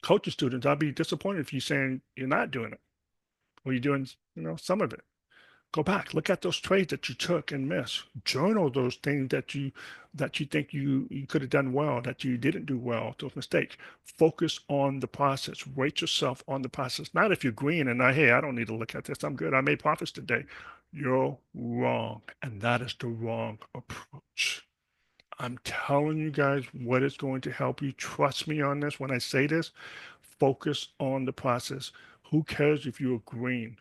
Coaching students, I'll be disappointed if you're saying you're not doing it or you're doing, some of it. Go back, look at those trades that you took and missed. Journal those things that you think you could have done well, that you didn't do well, those mistakes. Focus on the process. Rate yourself on the process. Not if you're green and hey, I don't need to look at this. I'm good. I made profits today. You're wrong. And that is the wrong approach. I'm telling you guys what is going to help you. Trust me on this when I say this. Focus on the process. Who cares if you're green?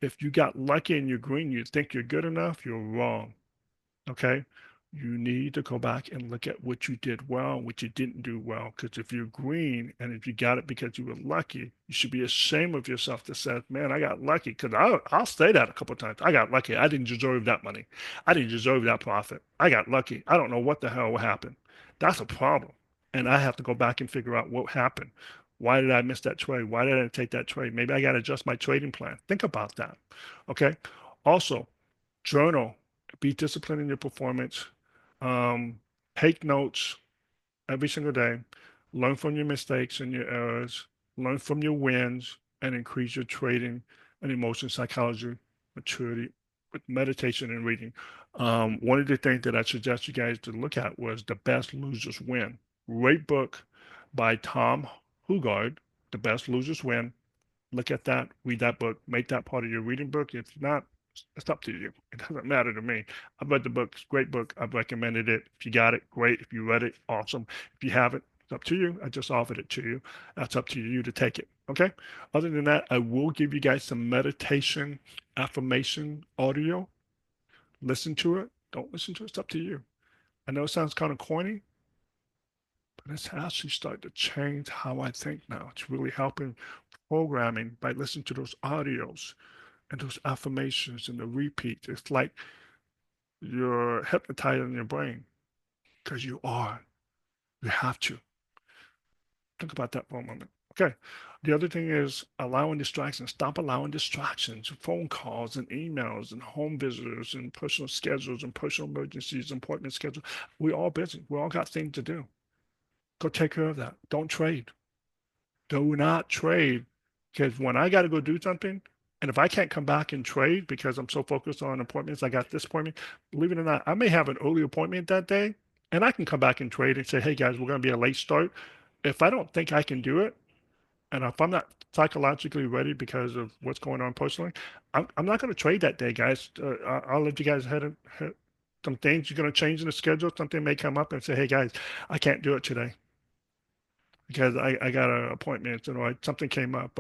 If you got lucky and you're green, you think you're good enough, you're wrong. Okay? You need to go back and look at what you did well and what you didn't do well. Because if you're green and if you got it because you were lucky, you should be ashamed of yourself that says, man, I got lucky. Because I'll say that a couple of times. I got lucky. I didn't deserve that money. I didn't deserve that profit. I got lucky. I don't know what the hell happened. That's a problem. And I have to go back and figure out what happened. Why did I miss that trade? Why did I take that trade? Maybe I got to adjust my trading plan. Think about that. Okay. Also, journal. Be disciplined in your performance. um, Take notes every single day. Learn from your mistakes and your errors. Learn from your wins and increase your trading and emotion psychology maturity with meditation and reading. One of the things that I suggest you guys to look at was The Best Losers Win. Great book by Tom Hugard, The Best Losers Win. Look at that, read that book, make that part of your reading book. If not, it's up to you. It doesn't matter to me. I've read the book, it's a great book. I've recommended it. If you got it, great. If you read it, awesome. If you haven't, it's up to you. I just offered it to you. That's up to you to take it. Okay. Other than that, I will give you guys some meditation affirmation audio. Listen to it. Don't listen to it. It's up to you. I know it sounds kind of corny, but it's actually starting to change how I think now. It's really helping programming by listening to those audios and those affirmations and the repeats. It's like you're hypnotizing your brain because you are. You have to. Think about that for a moment. Okay. The other thing is allowing distractions. Stop allowing distractions, phone calls and emails and home visitors and personal schedules and personal emergencies, appointment schedules. We all busy. We all got things to do. Go take care of that. Don't trade. Do not trade. Because when I got to go do something, and if I can't come back and trade because I'm so focused on appointments, I got this appointment, believe it or not, I may have an early appointment that day, and I can come back and trade and say, hey guys, we're going to be a late start. If I don't think I can do it, and if I'm not psychologically ready because of what's going on personally, I'm not going to trade that day, guys. I'll let you guys head some things you're going to change in the schedule. Something may come up and say, hey guys, I can't do it today because I got an appointment, something came up,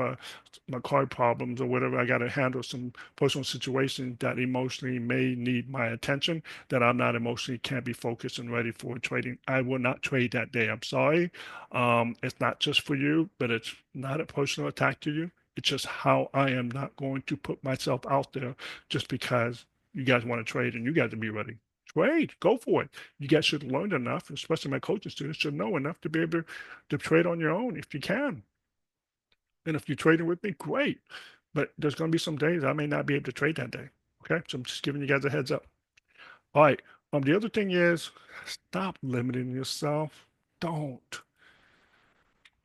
my car problems or whatever. I got to handle some personal situation that emotionally may need my attention, that I'm not emotionally can't be focused and ready for trading. I will not trade that day. I'm sorry. It's not just for you, but it's not a personal attack to you. It's just how I am not going to put myself out there just because you guys want to trade and you got to be ready. Trade, go for it. You guys should learn enough, especially my coaching students should know enough to be able to trade on your own if you can. And if you're trading with me, great. But there's going to be some days I may not be able to trade that day. Okay. So I'm just giving you guys a heads up. All right. The other thing is stop limiting yourself. Don't.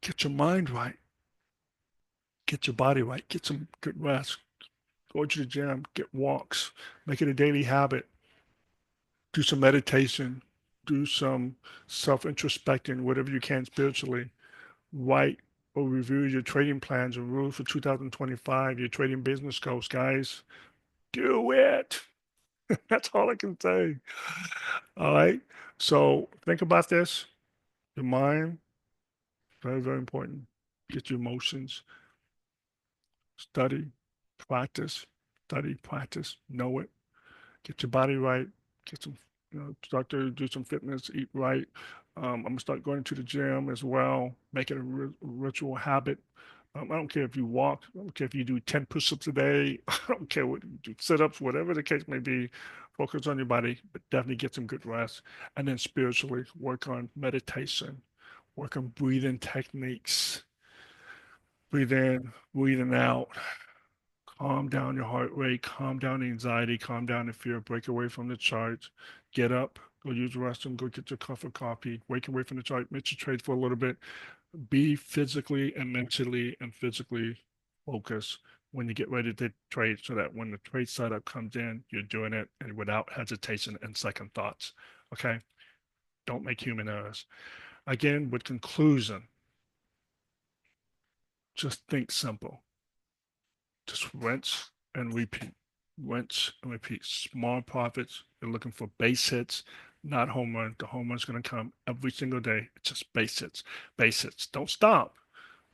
Get your mind right. Get your body right. Get some good rest. Go to the gym. Get walks. Make it a daily habit. Do some meditation. Do some self introspecting, whatever you can spiritually. Write or review your trading plans and rules for 2025, your trading business goals, guys. Do it. That's all I can say. All right. So think about this. Your mind, very, very important. Get your emotions, study, practice, study, practice, know it. Get your body right. Get some, start to do some fitness, eat right. I'm gonna start going to the gym as well. Make it a ritual habit. I don't care if you walk. I don't care if you do 10 push-ups a day. I don't care what you do, sit-ups, whatever the case may be. Focus on your body, but definitely get some good rest. And then spiritually, work on meditation, work on breathing techniques. Breathe in, breathing out. Calm down your heart rate, calm down the anxiety, calm down the fear, break away from the charts, get up, go use the restroom, go get your cup of coffee, wake away from the chart, miss your trade for a little bit. Be physically and mentally and physically focused when you get ready to trade so that when the trade setup comes in, you're doing it and without hesitation and second thoughts. Okay? Don't make human errors. Again, with conclusion, just think simple. Just rinse and repeat. Rinse and repeat. Small profits. You're looking for base hits, not home run. The home run's going to come every single day. It's just base hits. Base hits. Don't stop.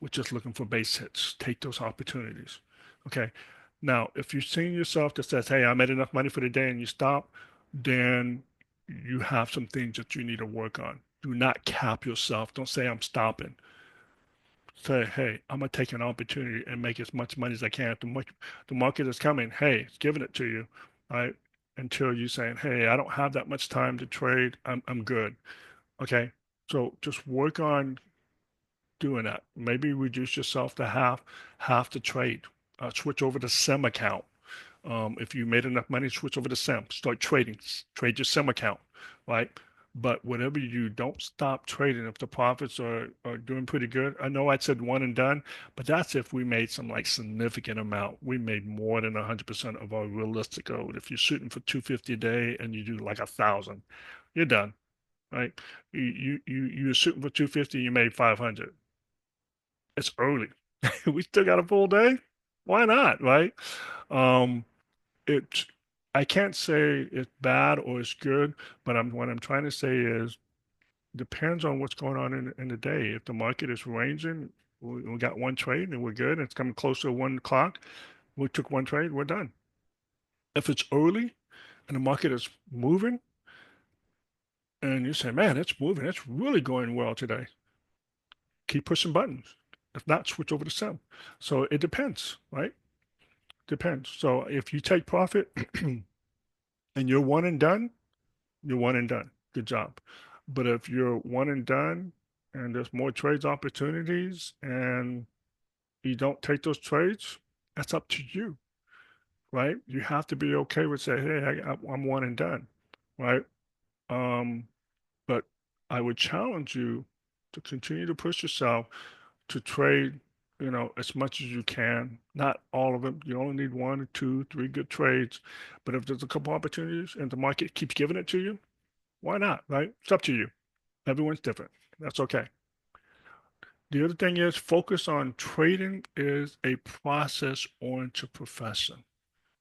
We're just looking for base hits. Take those opportunities. Okay. Now, if you're seeing yourself that says, hey, I made enough money for the day and you stop, then you have some things that you need to work on. Do not cap yourself. Don't say I'm stopping. Say, hey, I'm gonna take an opportunity and make as much money as I can. If the market is coming, hey, it's giving it to you, right? Until you saying, hey, I don't have that much time to trade. I'm good. Okay. So just work on doing that. Maybe reduce yourself to half the trade. Switch over to SIM account. If you made enough money, switch over to SIM. Start trading. Trade your SIM account, right? But whatever you do, don't stop trading if the profits are doing pretty good. I know I said one and done, but that's if we made some like significant amount. We made more than 100% of our realistic goal. If you're shooting for 250 a day and you do like 1,000, you're done, right? You're shooting for 250, you made 500. It's early. We still got a full day. Why not, right? Um, it I can't say it's bad or it's good, but what I'm trying to say is depends on what's going on in the day. If the market is ranging, we got one trade and we're good. It's coming close to 1 o'clock. We took one trade, we're done. If it's early and the market is moving and you say, man, it's moving, it's really going well today. Keep pushing buttons. If not, switch over to some. So it depends, right? Depends. So if you take profit and you're one and done, you're one and done. Good job. But if you're one and done and there's more trades opportunities and you don't take those trades, that's up to you, right? You have to be okay with say, hey, I'm one and done, right? Um, but I would challenge you to continue to push yourself to trade, as much as you can. Not all of them. You only need one or two, three good trades. But if there's a couple opportunities and the market keeps giving it to you, why not, right? It's up to you. Everyone's different. That's okay. The other thing is focus on trading is a process oriented profession.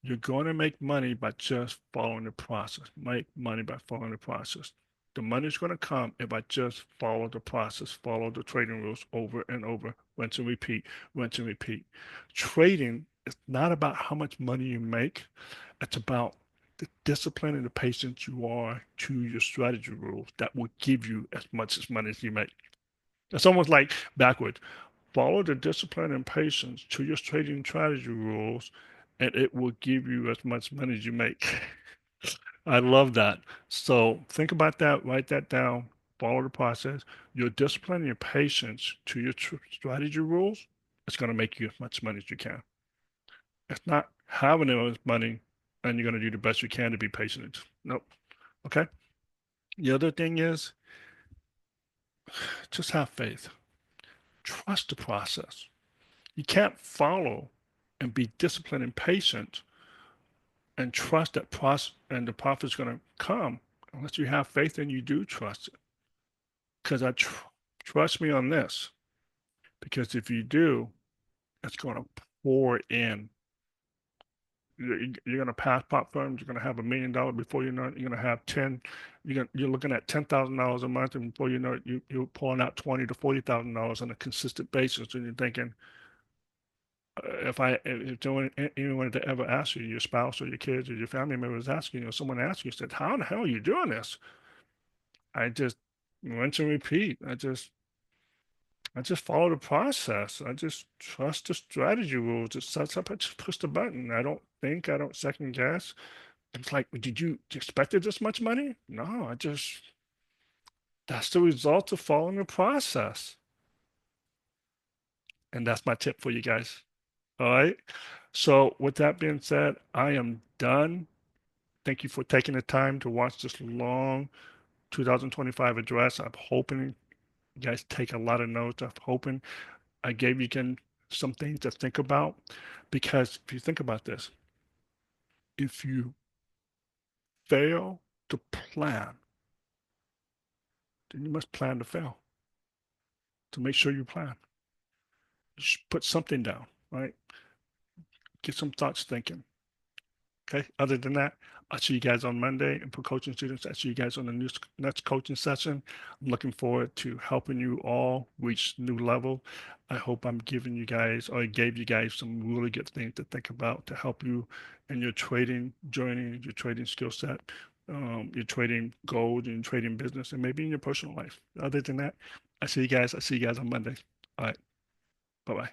You're going to make money by just following the process. Make money by following the process. The money's going to come if I just follow the process, follow the trading rules over and over, rinse and repeat, rinse and repeat. Trading is not about how much money you make. It's about the discipline and the patience you are to your strategy rules that will give you as much as money as you make. It's almost like backwards. Follow the discipline and patience to your trading strategy rules, and it will give you as much money as you make. I love that. So think about that, write that down, follow the process. Your discipline and your patience to your strategy rules is going to make you as much money as you can. It's not having as money and you're going to do the best you can to be patient. Nope. Okay. The other thing is just have faith. Trust the process. You can't follow and be disciplined and patient and trust that process and the profit's going to come unless you have faith and you do trust it. Because trust me on this. Because if you do, it's going to pour in. You're going to pass pop firms. You're going to have $1 million before you know it. You're going to have 10. You're looking at $10,000 a month, and before you know it, you're pulling out $20,000 to $40,000 on a consistent basis, and you're thinking, if anyone to ever ask you, your spouse or your kids or your family members asking you, someone asks you, said, "How in the hell are you doing this?" I just rinse and repeat. I just follow the process. I just trust the strategy rules. It sets up. I just push the button. I don't think. I don't second guess. It's like, did you expected this much money? No, that's the result of following the process. And that's my tip for you guys. All right. So with that being said, I am done. Thank you for taking the time to watch this long 2025 address. I'm hoping you guys take a lot of notes. I'm hoping I gave you again some things to think about. Because if you think about this, if you fail to plan, then you must plan to fail. To make sure you plan, you should put something down, right? Get some thoughts thinking. Okay. Other than that, I'll see you guys on Monday. And for coaching students, I'll see you guys on the next coaching session. I'm looking forward to helping you all reach new level. I hope I'm giving you guys, or I gave you guys some really good things to think about to help you in your trading journey, your trading skill set, your trading goals, and trading business, and maybe in your personal life. Other than that, I see you guys. I see you guys on Monday. All right. Bye bye.